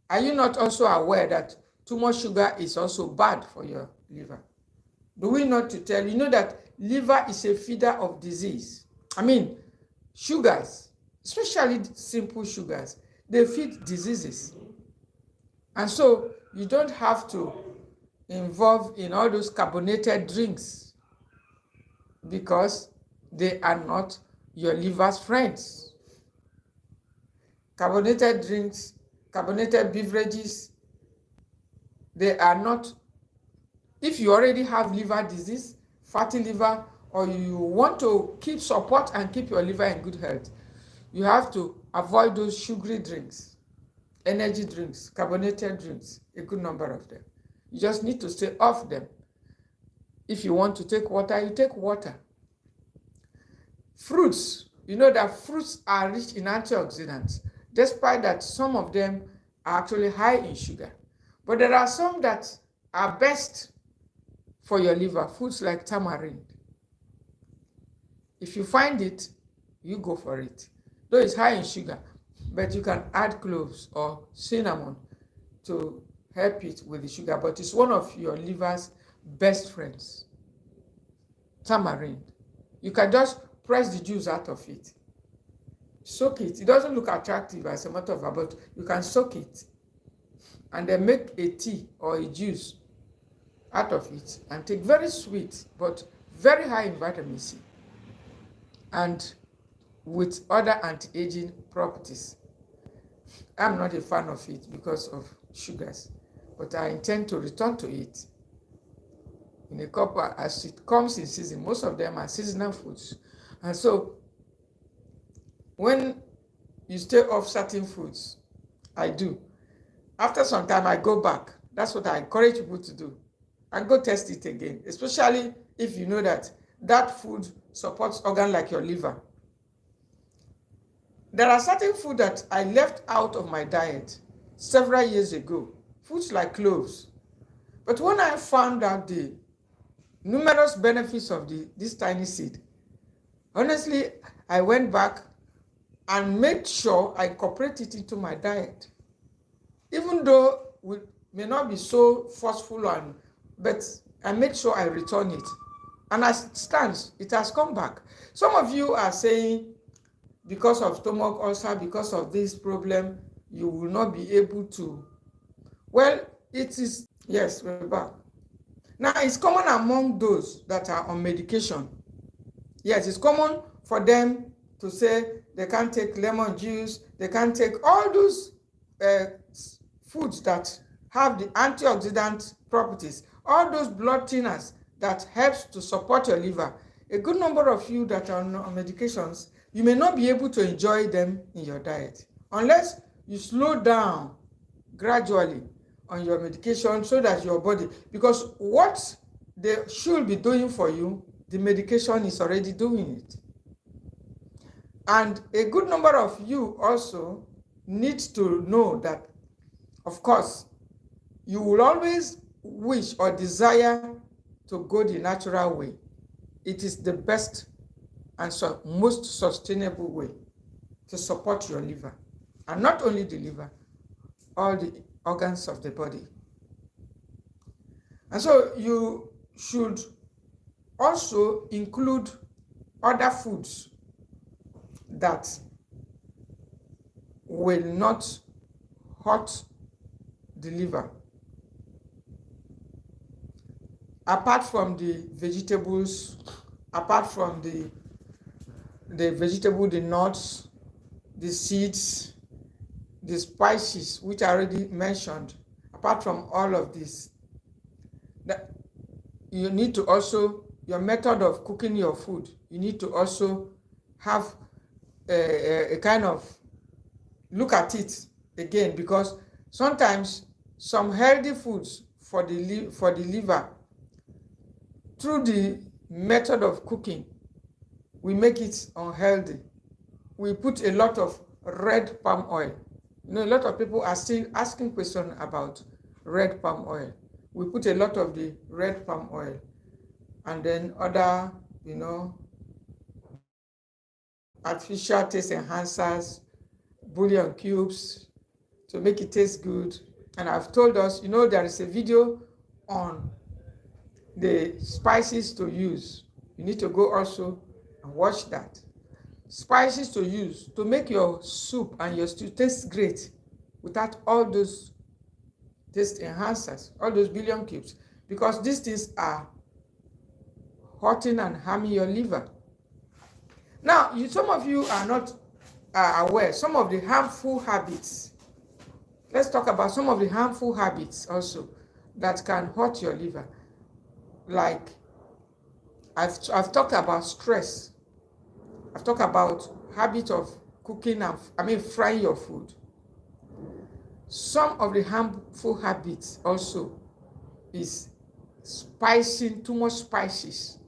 are you not also aware that too much sugar is also bad for your liver? Do we not to tell you know that liver is a feeder of disease? Sugars, especially simple sugars, they feed diseases. And so you don't have to involve in all those carbonated drinks because they are not your liver's friends. Carbonated drinks carbonated beverages, they are not, if you already have liver disease, fatty liver, or you want to keep support and keep your liver in good health, you have to avoid those sugary drinks, energy drinks, carbonated drinks, a good number of them. You just need to stay off them. If you want to take water, you take water. Fruits, you know that fruits are rich in antioxidants, despite that some of them are actually high in sugar. But there are some that are best for your liver, foods like tamarind. If you find it, you go for it. Though it's high in sugar, but you can add cloves or cinnamon to help it with the sugar, but it's one of your liver's best friends. Tamarind. You can just press the juice out of it. Soak it. It doesn't look attractive as a matter of fact, but you can soak it and then make a tea or a juice out of it and take. Very sweet, but very high in vitamin C and with other anti-aging properties. I'm not a fan of it because of sugars, but I intend to return to it in a couple as it comes in season. Most of them are seasonal foods. And so when you stay off certain foods, I do. After some time, I go back. That's what I encourage people to do. And go test it again, especially if you know that that food supports organ like your liver. There are certain food that I left out of my diet several years ago, foods like cloves. But when I found out the numerous benefits of this tiny seed, honestly, I went back and made sure I incorporate it into my diet. Even though it may not be so forceful, but I made sure I return it. And as it stands, it has come back. Some of you are saying, because of stomach ulcer, because of this problem, you will not be able to. Well, it is, yes, we're back. Now, it's common among those that are on medication. Yes, it's common for them to say they can't take lemon juice, they can't take all those foods that have the antioxidant properties, all those blood thinners that helps to support your liver. A good number of you that are on medications, you may not be able to enjoy them in your diet unless you slow down gradually on your medication so that your body, because what they should be doing for you, the medication is already doing it. And a good number of you also need to know that, of course, you will always wish or desire to go the natural way. It is the best and most sustainable way to support your liver. And not only the liver, all the organs of the body. And so you should also include other foods that will not hurt the liver. Apart from the vegetables, apart from the vegetable, the nuts, the seeds, the spices, which I already mentioned, apart from all of this, that you need to also, your method of cooking your food, you need to also have a kind of look at it again, because sometimes some healthy foods for the liver, through the method of cooking, we make it unhealthy. We put a lot of red palm oil. You know, a lot of people are still asking questions about red palm oil. We put a lot of the red palm oil and then other, you know, artificial taste enhancers, bouillon cubes to make it taste good. And I've told us, you know, there is a video on the spices to use. You need to go also and watch that. Spices to use to make your soup and your stew taste great without all those taste enhancers, all those bouillon cubes, because these things are hurting and harming your liver. Now, some of you are not aware some of the harmful habits Let's talk about some of the harmful habits also that can hurt your liver. Like I've talked about stress. I've talked about habit of cooking and frying your food. Some of the harmful habits also is spicing too much spices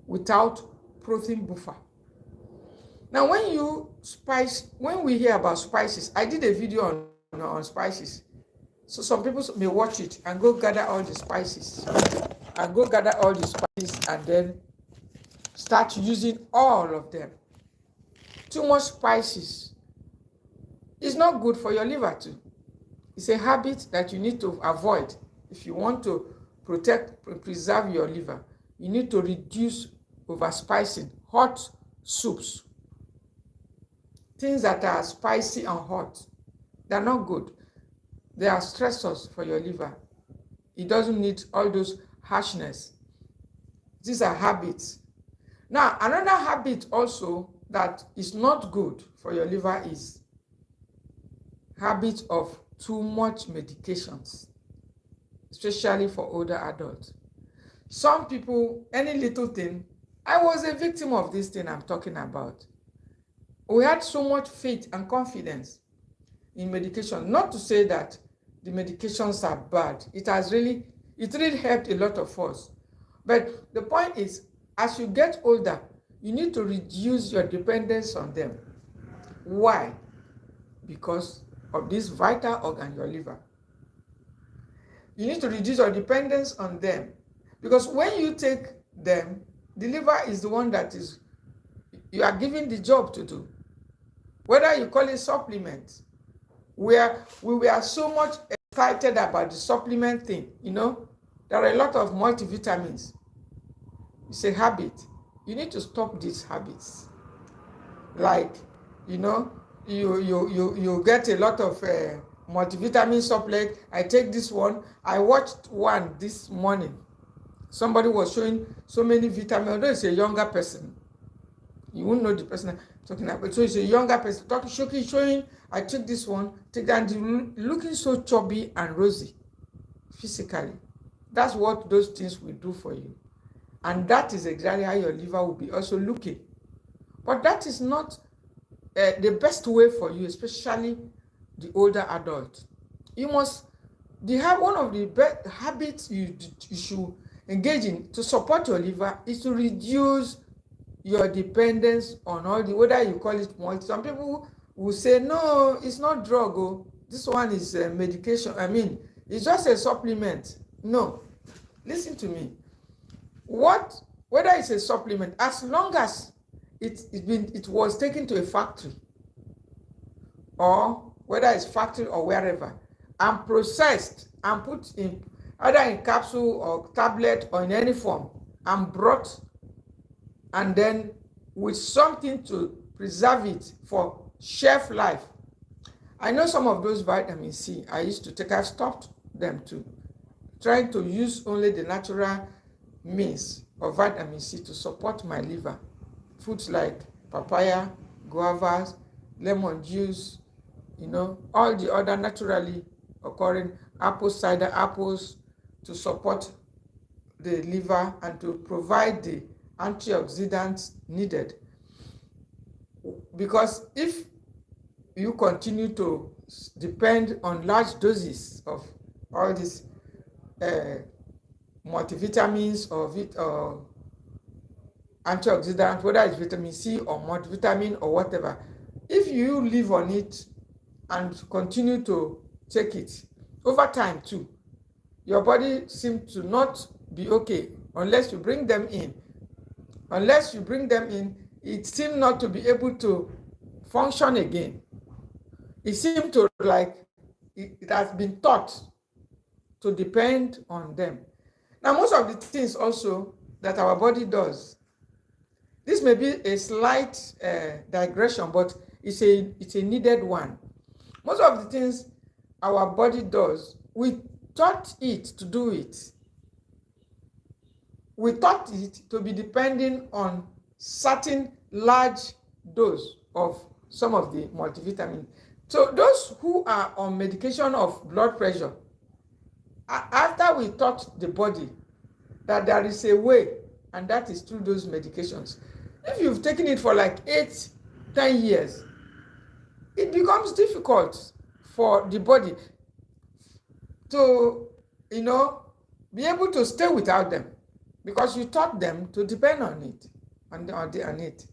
without protein buffer. Now, when we hear about spices, I did a video on spices. So some people may watch it and go gather all the spices and then start using all of them. Too much spices is not good for your liver too. It's a habit that you need to avoid if you want to preserve your liver. You need to reduce overspicing. Hot soups, things that are spicy and hot, they're not good. They are stressors for your liver. It doesn't need all those harshness. These are habits. Now, another habit also that is not good for your liver is habit of too much medications, especially for older adults. Some people, any little thing, I was a victim of this thing I'm talking about. We had so much faith and confidence in medication. Not to say that the medications are bad. It really helped a lot of us. But the point is, as you get older, you need to reduce your dependence on them. Why? Because of this vital organ, your liver. You need to reduce your dependence on them. Because when you take them, the liver is the one that you are given the job to do. Whether you call it supplement, we were so much excited about the supplement thing, There are a lot of multivitamins. It's a habit. You need to stop these habits. Like, you get a lot of multivitamin supplement. I take this one. I watched one this morning. Somebody was showing so many vitamins. Although it's a younger person, you won't know the person I'm talking about. So it's a younger person showing. I took this one, take that, and looking so chubby and rosy physically. That's what those things will do for you. And that is exactly how your liver will be also looking. But that is not the best way for you, especially the older adult. You must, one of the best habits you should engage in to support your liver is to reduce your dependence on all the, whether you call it multi. Some people will say, no, it's not drug. Oh, this one is medication. It's just a supplement. No, listen to me. Whether it's a supplement, as long as it was taken to a factory, or whether it's factory or wherever, and processed and put in either in capsule or tablet or in any form, and brought, and then with something to preserve it for shelf life. I know some of those vitamin C I used to take, I've stopped them too, trying to use only the natural means of vitamin C to support my liver. Foods like papaya, guavas, lemon juice, all the other naturally occurring cider apples to support the liver and to provide the antioxidants needed. Because if you continue to depend on large doses of all these multivitamins or antioxidants, whether it's vitamin C or multivitamin or whatever, if you live on it and continue to take it over time too, your body seems to not be okay unless you bring them in. Unless you bring them in, it seems not to be able to function again. It seems to like it has been taught to depend on them. Now, most of the things also that our body does, this may be a slight digression, but it's a needed one. Most of the things our body does, we taught it to do it. We taught it to be depending on certain large dose of some of the multivitamin. So those who are on medication of blood pressure, after we taught the body that there is a way, and that is through those medications. If you've taken it for like 8-10 years, it becomes difficult for the body to, be able to stay without them, because you taught them to depend on it, on it.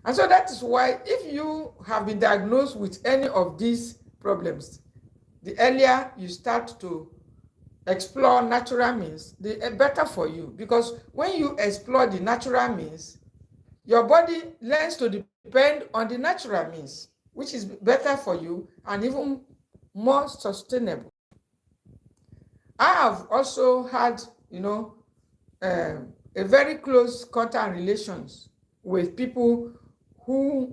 And so that is why, if you have been diagnosed with any of these problems, the earlier you start to explore natural means, the better for you. Because when you explore the natural means, your body learns to depend on the natural means, which is better for you and even more sustainable. I have also had, a very close contact and relations with people who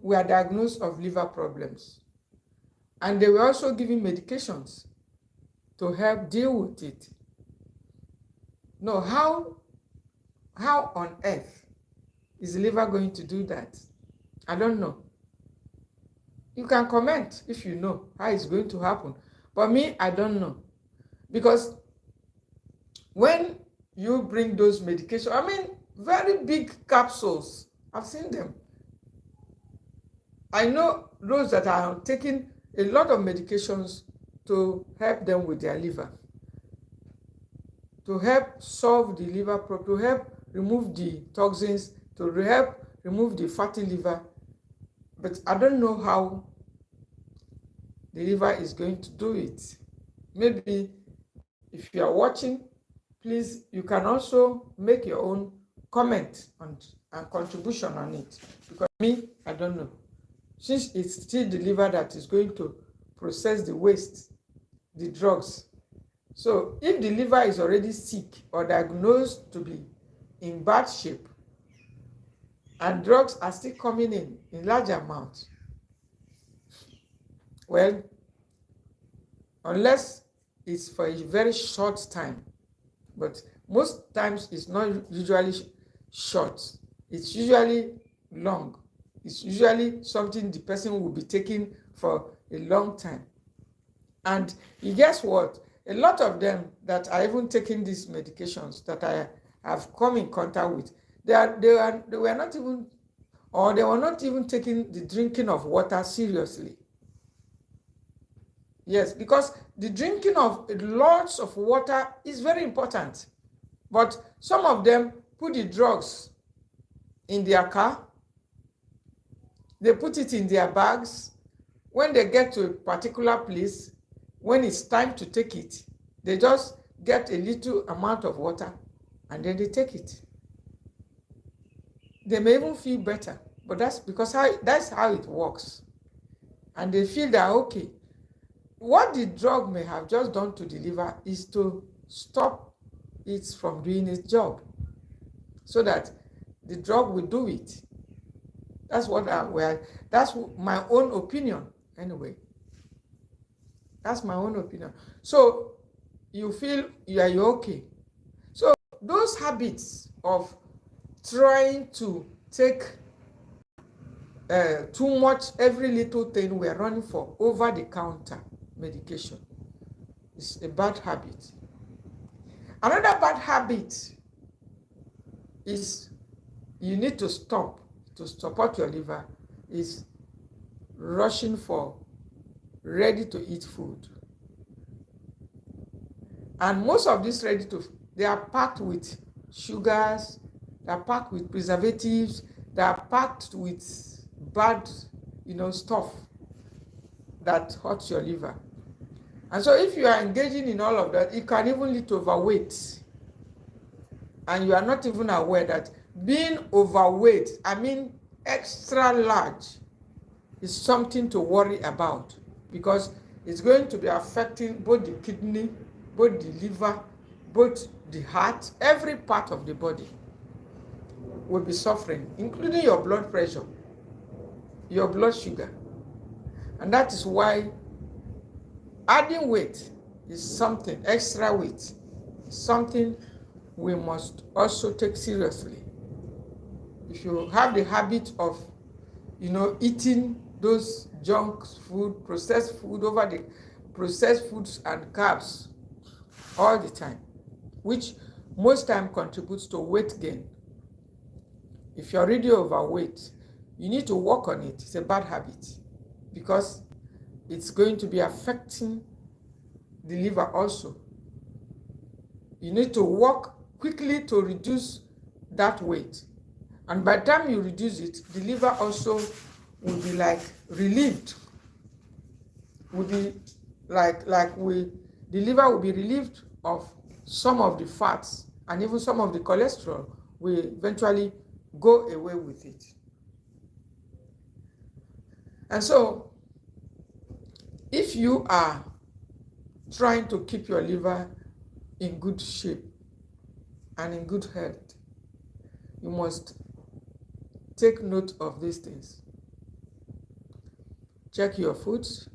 were diagnosed of liver problems. And they were also given medications to help deal with it. No, how on earth is the liver going to do that? I don't know. You can comment if you know how it's going to happen. But me, I don't know. Because when you bring those medications, I mean, very big capsules, I've seen them. I know those that are taking a lot of medications to help them with their liver, to help solve the liver problem, to help remove the toxins, to help remove the fatty liver. But I don't know how the liver is going to do it. Maybe if you are watching, please, you can also make your own comment and contribution on it. Because me, I don't know. Since it's still the liver that is going to process the waste, the drugs. So if the liver is already sick or diagnosed to be in bad shape, and drugs are still coming in large amounts, well, unless it's for a very short time, but most times it's not usually short, it's usually long. It's usually something the person will be taking for a long time. And guess what? A lot of them that are even taking these medications that I have come in contact with, they were not even, or they were not even taking the drinking of water seriously. Yes, because the drinking of lots of water is very important. But some of them put the drugs in their car, they put it in their bags. When they get to a particular place, when it's time to take it, they just get a little amount of water and then they take it. They may even feel better, but that's because that's how it works. And they feel that, okay, what the drug may have just done to the liver is to stop it from doing its job, so that the drug will do it. That's that's my own opinion anyway. That's my own opinion. So you feel you're okay. So those habits of trying to take too much every little thing we're running for over-the-counter medication is a bad habit. Another bad habit is you need to stop to support your liver is rushing for ready-to-eat food. And most of these they are packed with sugars, they are packed with preservatives, they are packed with bad, stuff that hurts your liver. And so if you are engaging in all of that, it can even lead to overweight. And you are not even aware that being overweight, I mean extra large, is something to worry about, because it's going to be affecting both the kidney, both the liver, both the heart, every part of the body will be suffering, including your blood pressure, your blood sugar. And that is why adding weight is something, extra weight, something we must also take seriously. If you have the habit of, eating those junk food, processed food, over the processed foods and carbs all the time, which most time contributes to weight gain. If you're already overweight, you need to work on it. It's a bad habit because it's going to be affecting the liver also. You need to work quickly to reduce that weight. And by the time you reduce it, the liver also will be like relieved. Will be the liver will be relieved of some of the fats, and even some of the cholesterol will eventually go away with it. And so, if you are trying to keep your liver in good shape and in good health, you must take note of these things. Check your foods,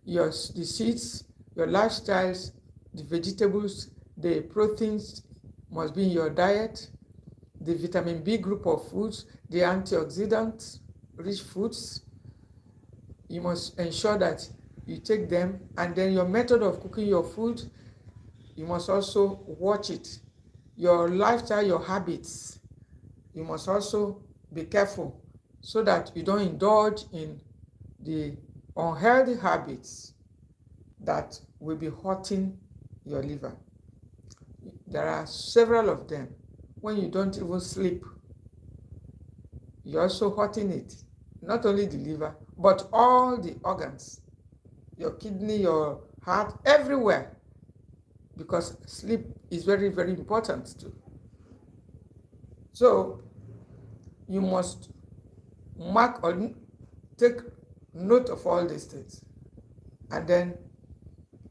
the seeds, your lifestyles, the vegetables, the proteins must be in your diet, the vitamin B group of foods, the antioxidant rich foods. You must ensure that you take them, and then your method of cooking your food, you must also watch it. Your lifestyle, your habits, you must also be careful so that you don't indulge in the unhealthy habits that will be hurting your liver. There are several of them. When you don't even sleep, you're also hurting it. Not only the liver, but all the organs, your kidney, your heart, everywhere. Because sleep is very, very important too. So you must mark or take note of all these things. And then,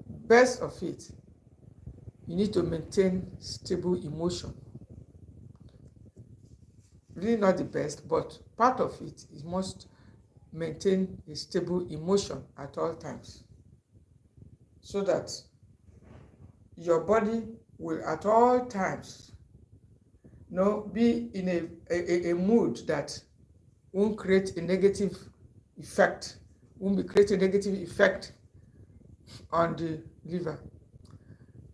best of it, you need to maintain stable emotion. Really not the best, but part of it is must maintain a stable emotion at all times, so that your body will at all times be in a mood that won't create a negative effect, create a negative effect on the liver.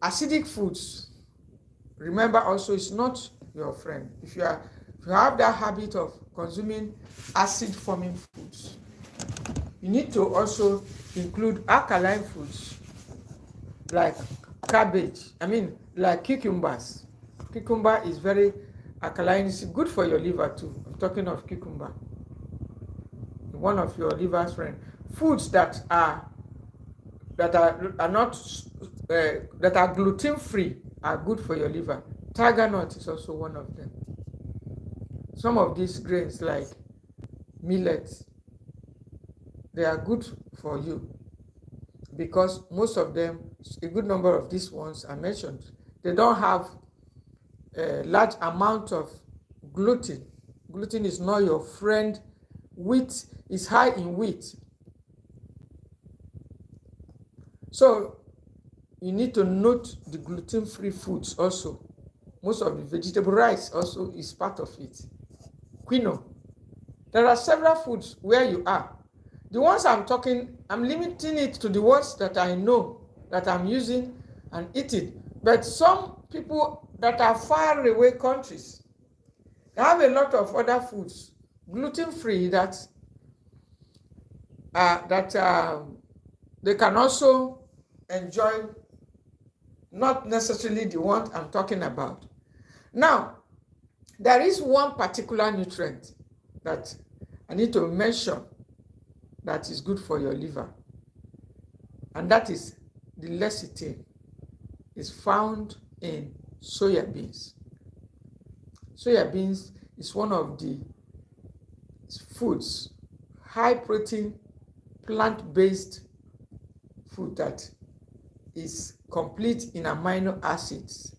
Acidic foods, remember also, is not your friend. If you have that habit of consuming acid-forming foods, you need to also include alkaline foods like like cucumbers. Cucumber is very alkaline. It's good for your liver too. I'm talking of cucumber, one of your liver's friend. Foods that are gluten-free are good for your liver. Tiger nut is also one of them. Some of these grains like millets, they are good for you because most of them, a good number of these ones are mentioned, they don't have a large amount of gluten. Gluten is not your friend. Wheat is high in wheat. So you need to note the gluten-free foods also. Most of the vegetable rice also is part of it. Quinoa. There are several foods where you are. The ones I'm talking, I'm limiting it to the ones that I know that I'm using and eating. But some people that are far away countries, they have a lot of other foods, gluten-free, that they can also enjoy, not necessarily the one I'm talking about. Now, there is one particular nutrient that I need to mention that is good for your liver, and that is the lecithin. It's found in soya beans. Soya beans is one of the foods, high protein, plant-based food that is complete in amino acids.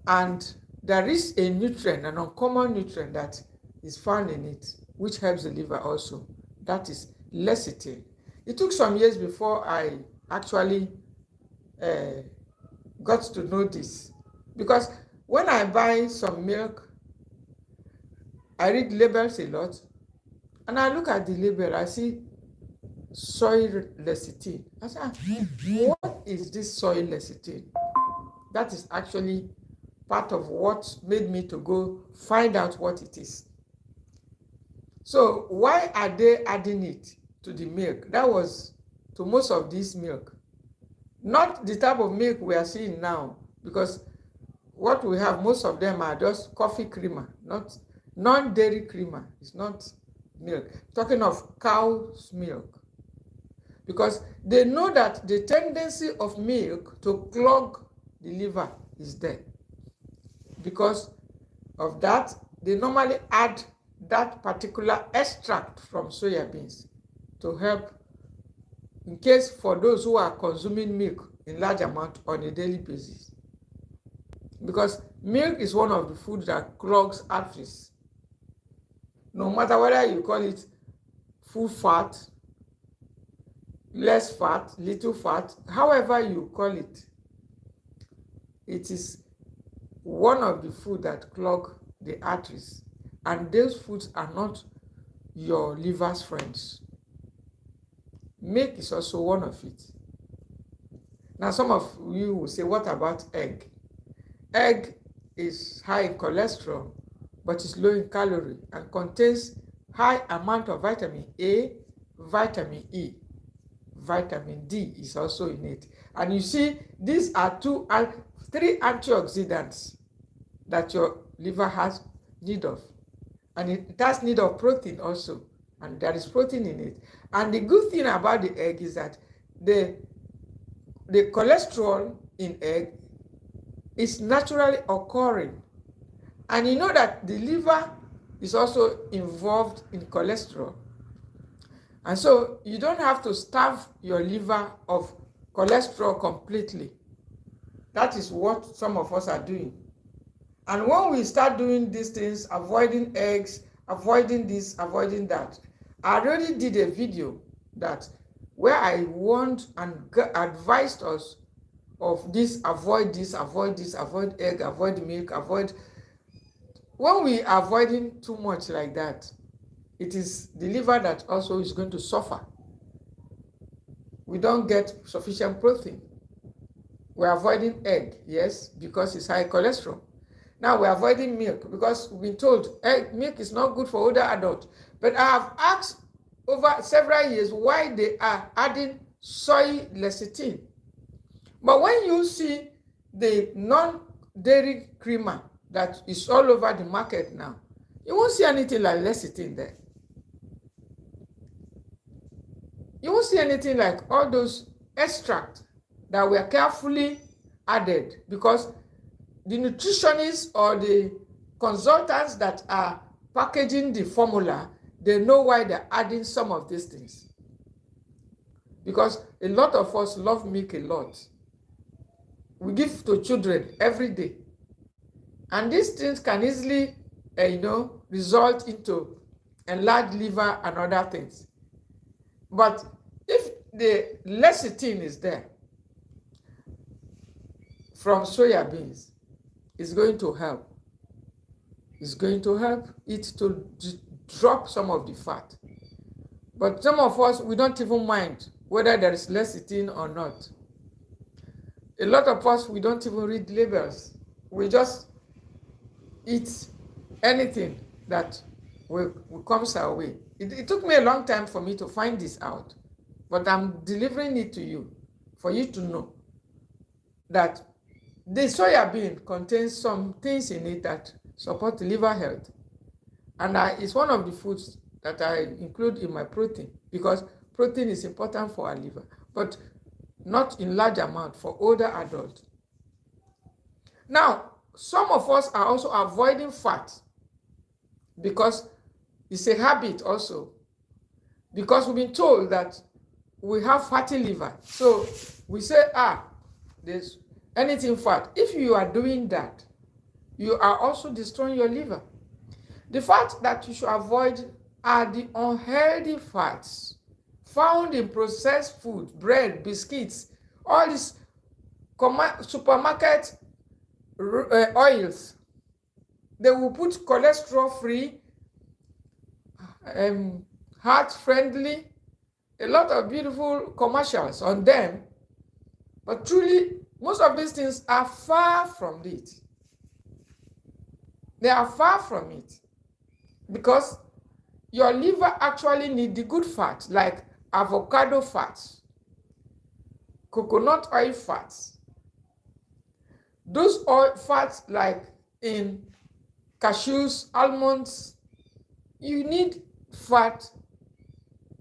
And there is a nutrient, an uncommon nutrient that is found in it, which helps the liver also. That is lecithin. It took some years before I actually got to know this, because when I buy some milk, I read labels a lot, and I look at the label, I see soy lecithin. I said, what is this soy lecithin? That is actually part of what made me to go find out what it is. So why are they adding it to the milk? That was to most of this milk. Not the type of milk we are seeing now, because what we have, most of them are just coffee creamer, not non-dairy creamer. It's not milk. Talking of cow's milk. Because they know that the tendency of milk to clog the liver is there. Because of that, they normally add that particular extract from soya beans to help, in case for those who are consuming milk in large amount on a daily basis. Because milk is one of the foods that clogs arteries. No matter whether you call it full fat, less fat, little fat, however you call it, it is one of the food that clog the arteries. And those foods are not your liver's friends. Milk is also one of it. Now, some of you will say, what about egg? Egg is high in cholesterol, but it's low in calorie and contains high amount of vitamin A, vitamin E. Vitamin D is also in it. And you see, these are three antioxidants that your liver has need of. And it has need of protein also. And there is protein in it. And the good thing about the egg is that the cholesterol in egg is naturally occurring. And you know that the liver is also involved in cholesterol. And so you don't have to starve your liver of cholesterol completely. That is what some of us are doing. And when we start doing these things, avoiding eggs, avoiding this, avoiding that, I already did a video that where I warned and advised us of this, avoid egg, avoid milk, avoid. When we are avoiding too much like that, it is the liver that also is going to suffer. We don't get sufficient protein. We're avoiding egg, yes, because it's high cholesterol. Now we're avoiding milk because we've been told milk is not good for older adults. But I have asked over several years why they are adding soy lecithin. But when you see the non-dairy creamer that is all over the market now, you won't see anything like lecithin there. You won't see anything like all those extracts that were carefully added, because the nutritionists or the consultants that are packaging the formula, they know why they're adding some of these things. Because a lot of us love milk a lot. We give to children every day. And these things can easily, result into enlarged liver and other things. But if the lecithin is there from soya beans, it's going to help. It's going to help it to drop some of the fat. But some of us, we don't even mind whether there is lecithin or not. A lot of us, we don't even read labels. We just eat anything that comes our way. It took me a long time for me to find this out, but I'm delivering it to you for you to know that the soya bean contains some things in it that support liver health. And it's one of the foods that I include in my protein, because protein is important for our liver, but not in large amount for older adults. Now, some of us are also avoiding fat because it's a habit also, because we've been told that we have fatty liver. So we say, there's anything fat. If you are doing that, you are also destroying your liver. The fat that you should avoid are the unhealthy fats found in processed food, bread, biscuits, all these supermarket oils. They will put cholesterol-free, heart-friendly, a lot of beautiful commercials on them, but truly, most of these things are far from it. They are far from it because your liver actually needs the good fat, like avocado fats, coconut oil fats. Those oil fats like in cashews, almonds, you need fat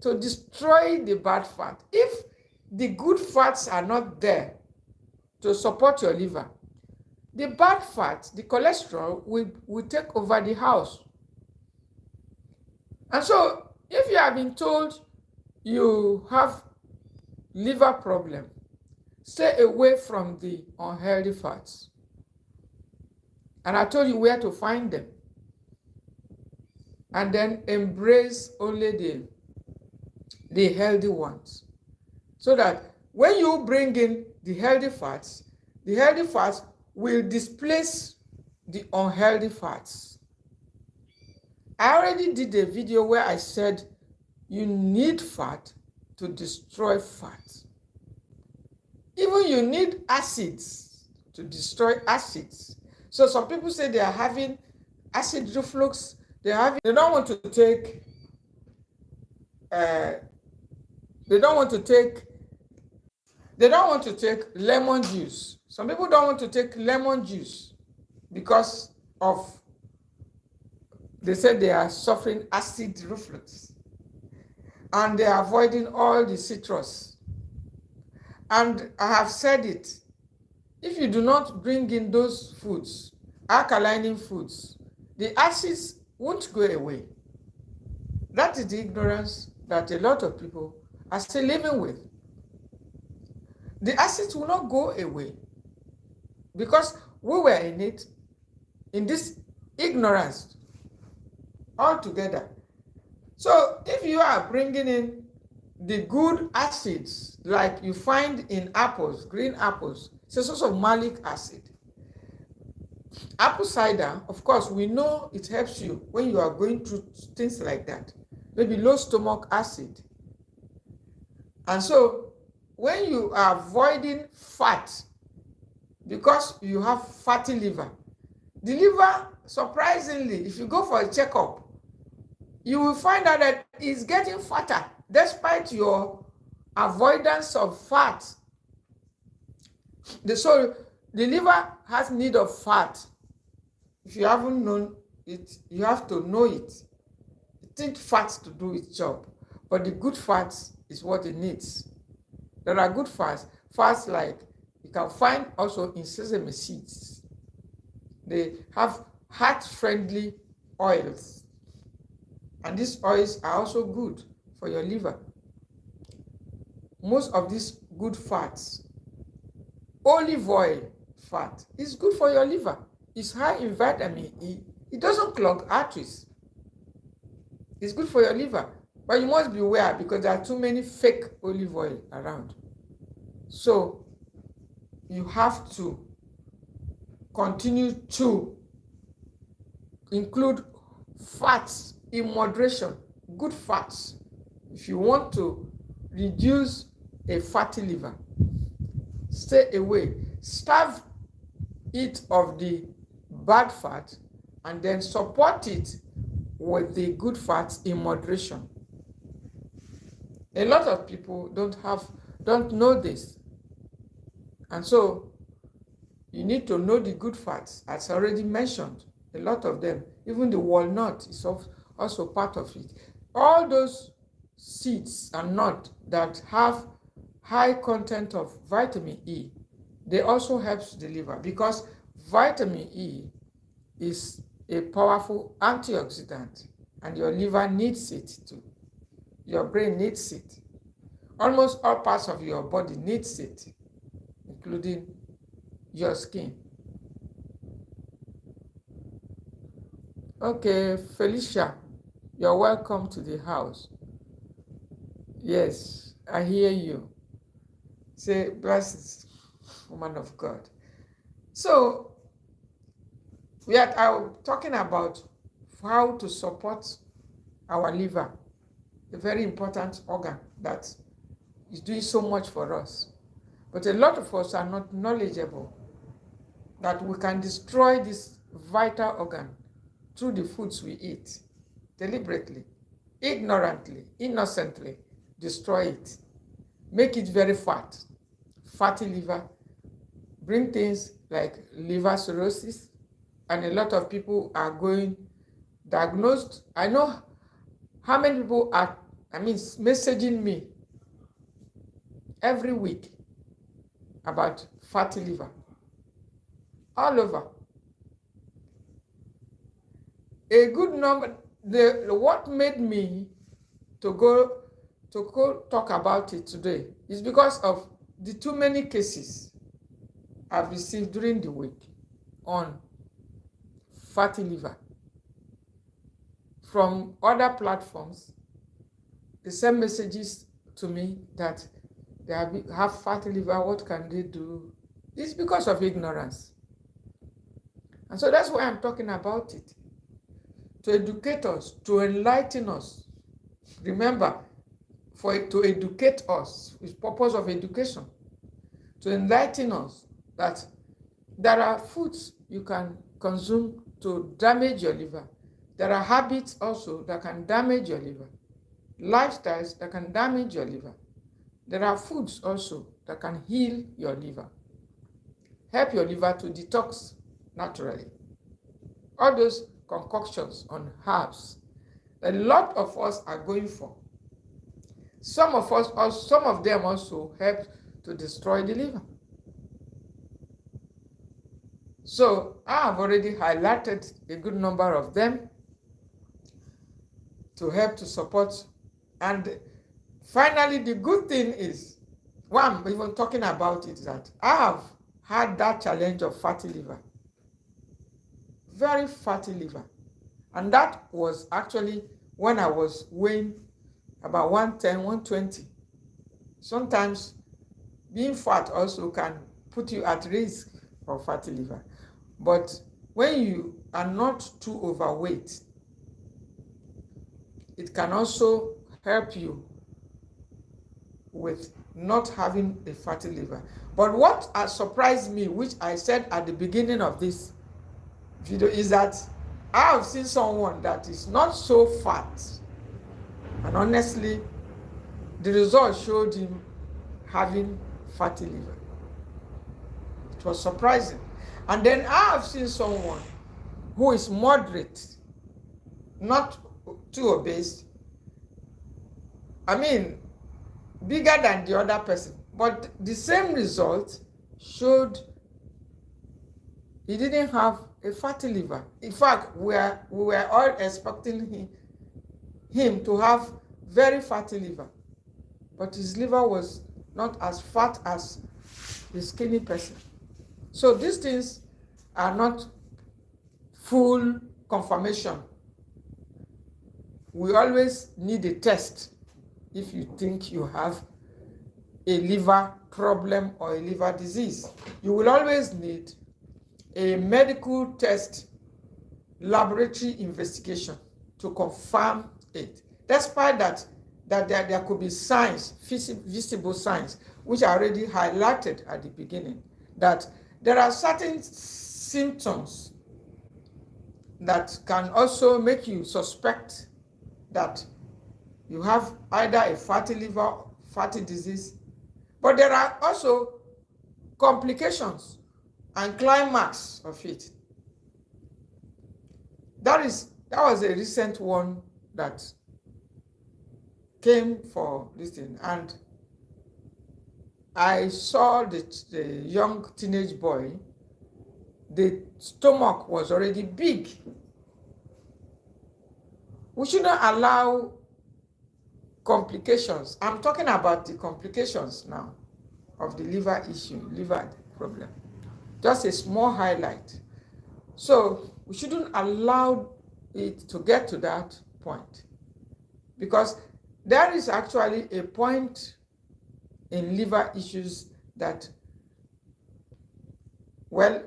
to destroy the bad fat. If the good fats are not there to support your liver, the bad fat, the cholesterol, will take over the house. And so, if you have been told you have liver problem, stay away from the unhealthy fats. And I told you where to find them. And then embrace only the healthy ones. So that when you bring in the healthy fats will displace the unhealthy fats. I already did a video where I said you need fat to destroy fat. Even you need acids to destroy acids. So some people say they are having acid reflux. They don't want to take lemon juice. Some people don't want to take lemon juice because of, they said they are suffering acid reflux. And they are avoiding all the citrus. And I have said it, if you do not bring in those foods, alkalining foods, the acids won't go away. That is the ignorance that a lot of people are still living with. The acids will not go away because we were in it, in this ignorance altogether. So if you are bringing in the good acids, like you find in apples, green apples, it's a source of malic acid. Apple cider, of course, we know it helps you when you are going through things like that. Maybe low stomach acid. And so when you are avoiding fat, because you have fatty liver, the liver, surprisingly, if you go for a checkup, you will find out that it's getting fatter despite your avoidance of fat. So the liver has need of fat. If you haven't known it, you have to know it. It needs fat to do its job. But the good fats is what it needs. There are good fats like you can find also in sesame seeds. They have heart-friendly oils. And these oils are also good for your liver. Most of these good fats, olive oil fat, is good for your liver. It's high in vitamin E. It doesn't clog arteries. It's good for your liver. But you must be aware because there are too many fake olive oil around. So you have to continue to include fats in moderation, good fats. If you want to reduce a fatty liver, stay away. Starve it of the bad fat and then support it with the good fats in moderation. A lot of people don't know this. And so you need to know the good fats, as already mentioned. A lot of them, even the walnut is also part of it. All those seeds and nuts that have high content of vitamin E, they also help the liver because vitamin E is a powerful antioxidant and your liver needs it too. Your brain needs it. Almost all parts of your body needs it, including your skin. Okay, Felicia, you're welcome to the house. Yes, I hear you. Say, blessed woman of God. So, we are talking about how to support our liver. a very important organ that is doing so much for us. But a lot of us are not knowledgeable that we can destroy this vital organ through the foods we eat, deliberately, ignorantly, innocently, destroy it, make it very fat, fatty liver, bring things like liver cirrhosis, and a lot of people are going diagnosed. I know how many people are, messaging me every week about fatty liver, all over. A good number, what made me to go talk about it today is because of the too many cases I've received during the week on fatty liver. From other platforms, they send messages to me that they have fatty liver, what can they do? It's because of ignorance. And so that's why I'm talking about it. To educate us, to enlighten us. Remember, to educate us is purpose of education. To enlighten us that there are foods you can consume to damage your liver. There are habits also that can damage your liver. Lifestyles that can damage your liver. There are foods also that can heal your liver. Help your liver to detox naturally. All those concoctions on herbs, a lot of us are going for. Some of them also help to destroy the liver. So I have already highlighted a good number of them to help to support. And finally, the good thing is, why I'm even talking about it, is that I have had that challenge of fatty liver. Very fatty liver. And that was actually when I was weighing about 110, 120. Sometimes being fat also can put you at risk of fatty liver. But when you are not too overweight, it can also help you with not having a fatty liver. But what has surprised me, which I said at the beginning of this video, is that I have seen someone that is not so fat, and honestly, the result showed him having fatty liver. It was surprising. And then I have seen someone who is moderate, not too obese, bigger than the other person, but the same result showed he didn't have a fatty liver. In fact, we were all expecting him to have very fatty liver, but his liver was not as fat as the skinny person. So these things are not full confirmation. We always need a test if you think you have a liver problem or a liver disease. You will always need a medical test, laboratory investigation to confirm it. Despite that there could be signs, visible signs, which I already highlighted at the beginning, that there are certain symptoms that can also make you suspect that you have either a fatty liver, fatty disease, but there are also complications and climax of it. That was a recent one that came for this thing, and I saw the young teenage boy. The stomach was already big. We shouldn't allow complications. I'm talking about the complications now of the liver issue, liver problem. Just a small highlight. So we shouldn't allow it to get to that point, because there is actually a point in liver issues that, well,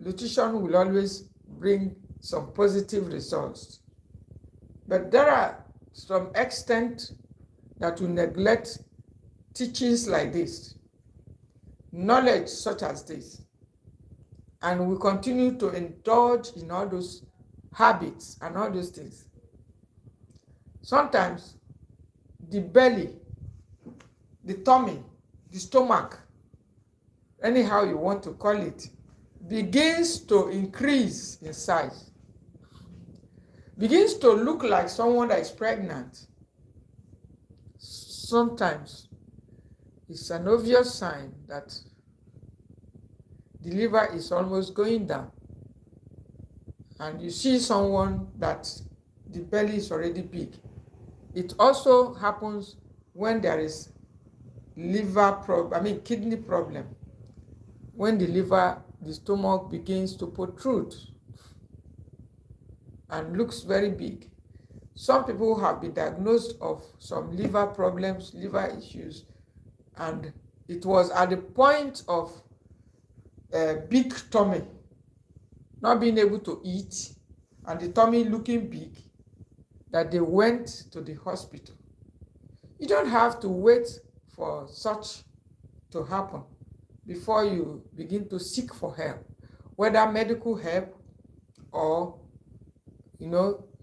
nutrition will always bring some positive results. But there are some extent that will neglect teachings like this, knowledge such as this, and we continue to indulge in all those habits and all those things. Sometimes the belly, the tummy, the stomach, anyhow you want to call it, begins to increase in size, begins to look like someone that is pregnant. Sometimes it's an obvious sign that the liver is almost going down, and you see someone that the belly is already big. It also happens when there is kidney problem, when the stomach begins to protrude and looks very big. Some people have been diagnosed of some liver problems, liver issues, and it was at the point of a big tummy, not being able to eat, and the tummy looking big, that they went to the hospital. You don't have to wait for such to happen before you begin to seek for help, whether medical help or,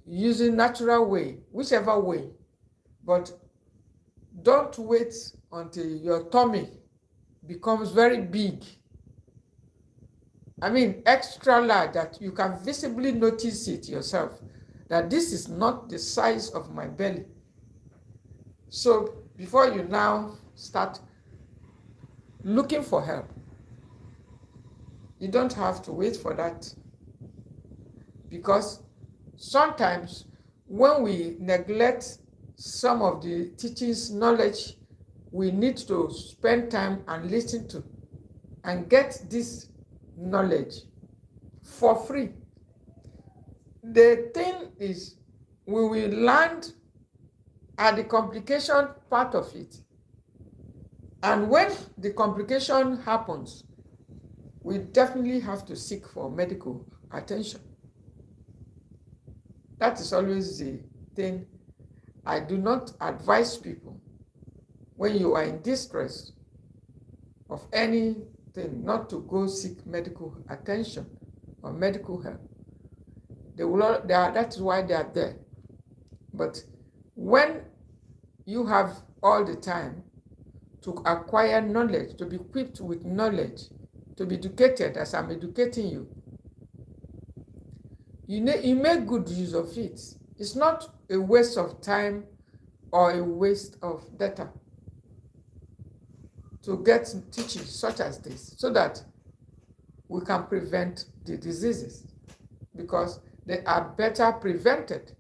using natural way, whichever way. But don't wait until your tummy becomes very big. Extra large, that you can visibly notice it yourself, that this is not the size of my belly. So before you now start looking for help, you don't have to wait for that. Because sometimes when we neglect some of the teachings, knowledge, we need to spend time and listen to and get this knowledge for free. The thing is, we will land at the complication part of it. And when the complication happens, we definitely have to seek for medical attention. That is always the thing. I do not advise people, when you are in distress of anything, not to go seek medical attention or medical help. That's why they are there. But when you have all the time to acquire knowledge, to be equipped with knowledge, to be educated as I'm educating you, you make good use of it. It's not a waste of time or a waste of data to get teaching such as this, so that we can prevent the diseases, because they are better prevented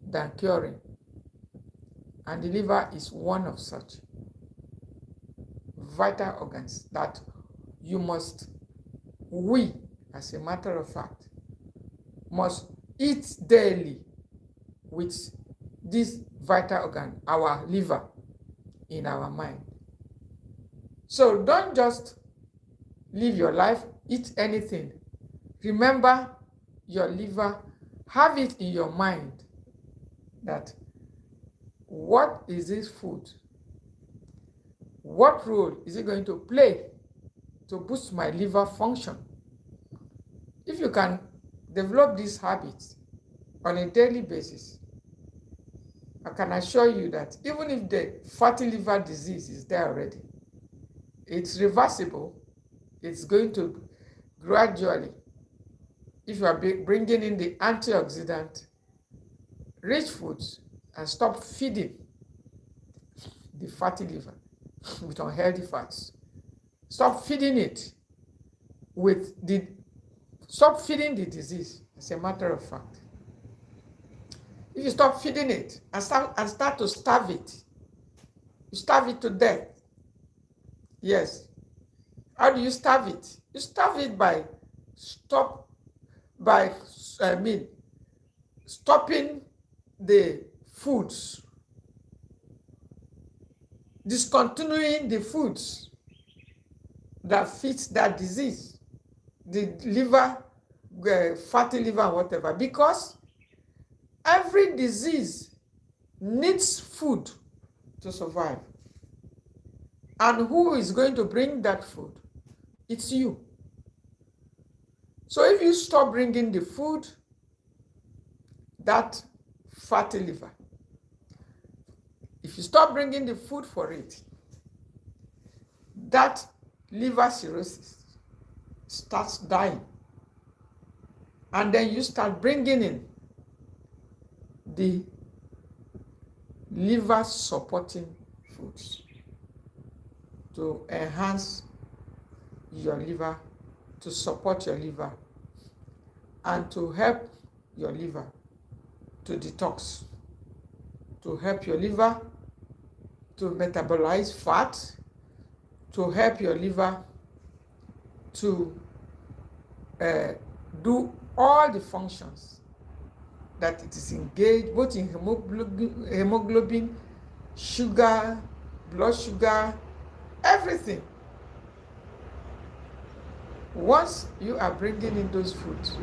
than curing. And the liver is one of such vital organs that we, as a matter of fact, must eat daily with this vital organ, our liver, in our mind. So don't just live your life, eat anything. Remember your liver, have it in your mind that what is this food? What role is it going to play to boost my liver function? If you can develop these habits on a daily basis, I can assure you that even if the fatty liver disease is there already, it's reversible. It's going to gradually, if you are bringing in the antioxidant rich foods and stop feeding the fatty liver with unhealthy fats, stop feeding it stop feeding the disease, as a matter of fact. If you stop feeding it and start to starve it, you starve it to death. Yes. How do you starve it? You starve it by stopping the foods, discontinuing the foods that fit that disease, the liver, fatty liver, whatever. Because every disease needs food to survive. And who is going to bring that food? It's you. So if you stop bringing the food, that fatty liver, if you stop bringing the food for it, that liver cirrhosis starts dying. And then you start bringing in the liver supporting foods to enhance your liver, to support your liver, and to help your liver to detox, to help your liver to metabolize fat, to help your liver to do all the functions that it is engaged, both in hemoglobin, sugar, blood sugar, everything. Once you are bringing in those foods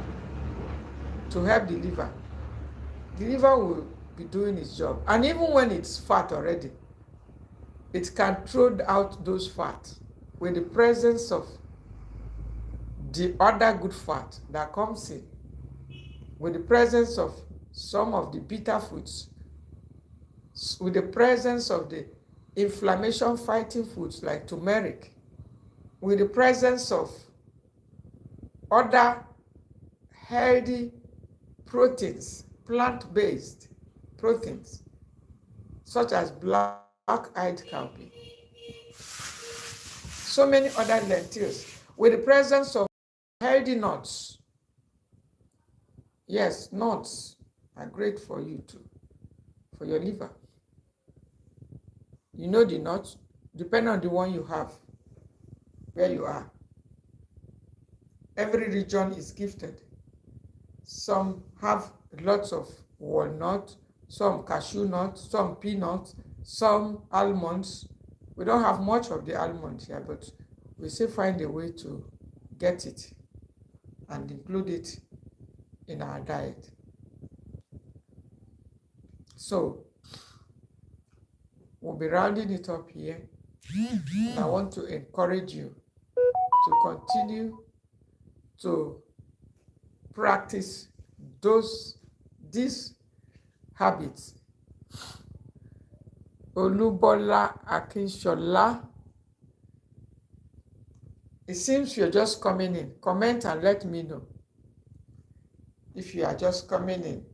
to help the liver will be doing its job. And even when it's fat already, it can throw out those fats with the presence of the other good fat that comes in, with the presence of some of the bitter foods, with the presence of the inflammation fighting foods like turmeric, with the presence of other healthy proteins, plant-based proteins, such as black-eyed cowpea, so many other lentils, with the presence of healthy nuts. Yes, nuts are great for you too, for your liver. You know the nuts, depending on the one you have, where you are. Every region is gifted. Some have lots of walnut, some cashew nuts, some peanuts, some almonds. We don't have much of the almonds here, but we still find a way to get it and include it in our diet. So we'll be rounding it up here. And I want to encourage you to continue to practice these habits. Olubola Akinshola, it seems you're just coming in. Comment and let me know if you are just coming in.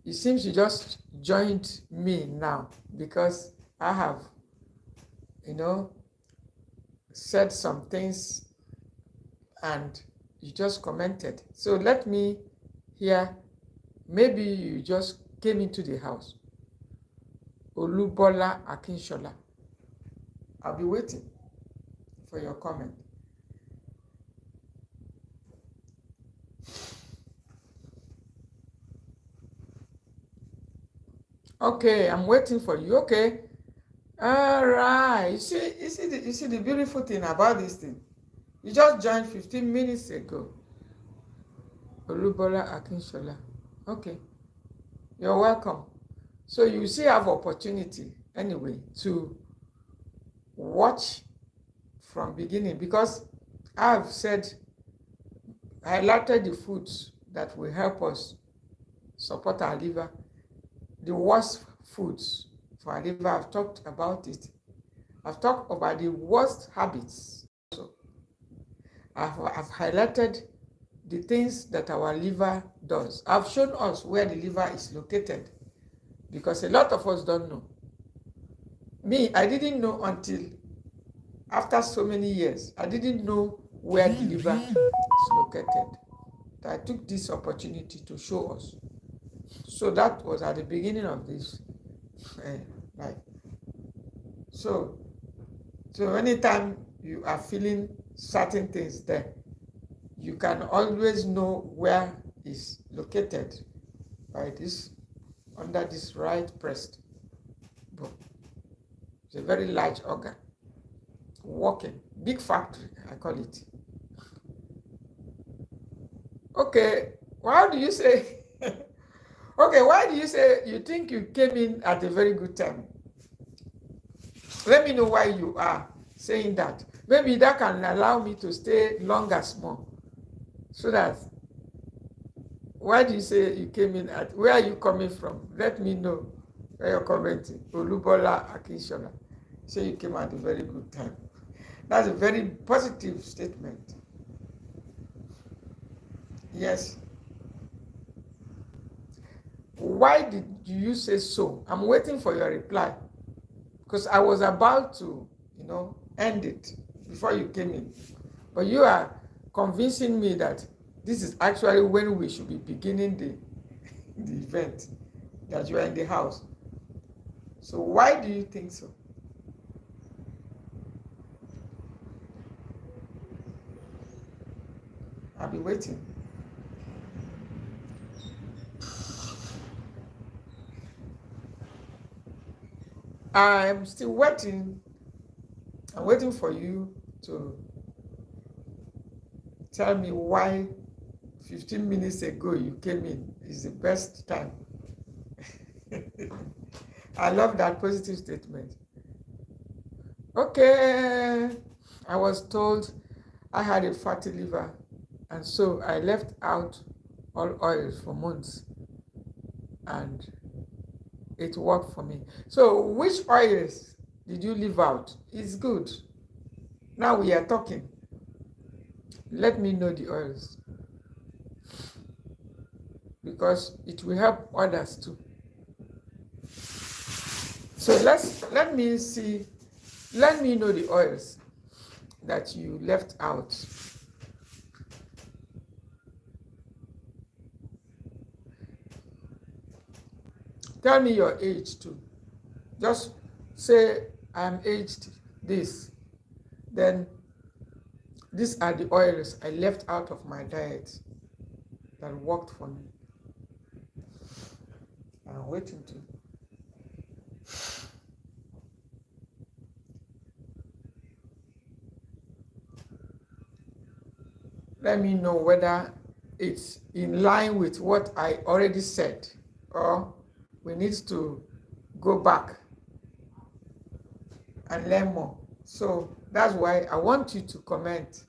It seems you just joined me now because I have, said some things and you just commented. So let me hear, maybe you just came into the house. Olubola Akinshola. I'll be waiting for your comment. Okay, I'm waiting for you. Okay. All right. You see the beautiful thing about this thing. You just joined 15 minutes ago. Olubola Akinshola. Okay. You're welcome. So you still have opportunity anyway to watch from beginning, because I've highlighted the foods that will help us support our liver. The worst foods for our liver, I've talked about it. I've talked about the worst habits. So I've highlighted the things that our liver does. I've shown us where the liver is located, because a lot of us don't know. Me, I didn't know until after so many years. I didn't know where the liver is located. I took this opportunity to show us. So that was at the beginning of this life. So anytime you are feeling certain things there, you can always know where it's located by this, under this right breast bone. It's a very large organ, working, big factory, I call it. Okay, how do you say? Okay, Okay, why do you say you think you came in at a very good time? Let me know why you are saying that. Maybe that can allow me to stay longer small. So that, why do you say you came in at, where are you coming from? Let me know where you're commenting. Olubola Akinshola. Say you came at a very good time. That's a very positive statement. Yes. Why did you say so? I'm waiting for your reply. Because I was about to, end it before you came in. But you are convincing me that this is actually when we should be beginning the event, that you are in the house. So why do you think so? I'll be waiting. I'm still waiting. I'm waiting for you to tell me why 15 minutes ago you came in is the best time. I love that positive statement. Okay, I was told I had a fatty liver, and so I left out all oils for months, and it worked for me. So which oils did you leave out? It's good. Now we are talking. Let me know the oils, because it will help others too. So let me see. Let me know the oils that you left out. Tell me your age too. Just say I'm aged this. Then these are the oils I left out of my diet that worked for me. I'm waiting to. Let me know whether it's in line with what I already said, or we need to go back and learn more. So that's why I want you to comment.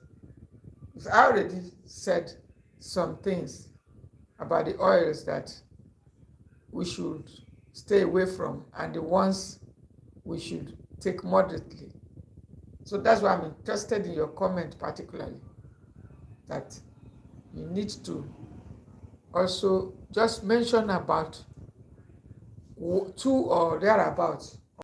I already said some things about the oils that we should stay away from and the ones we should take moderately. So that's why I'm interested in your comment particularly, that you need to also just mention about 2 or thereabouts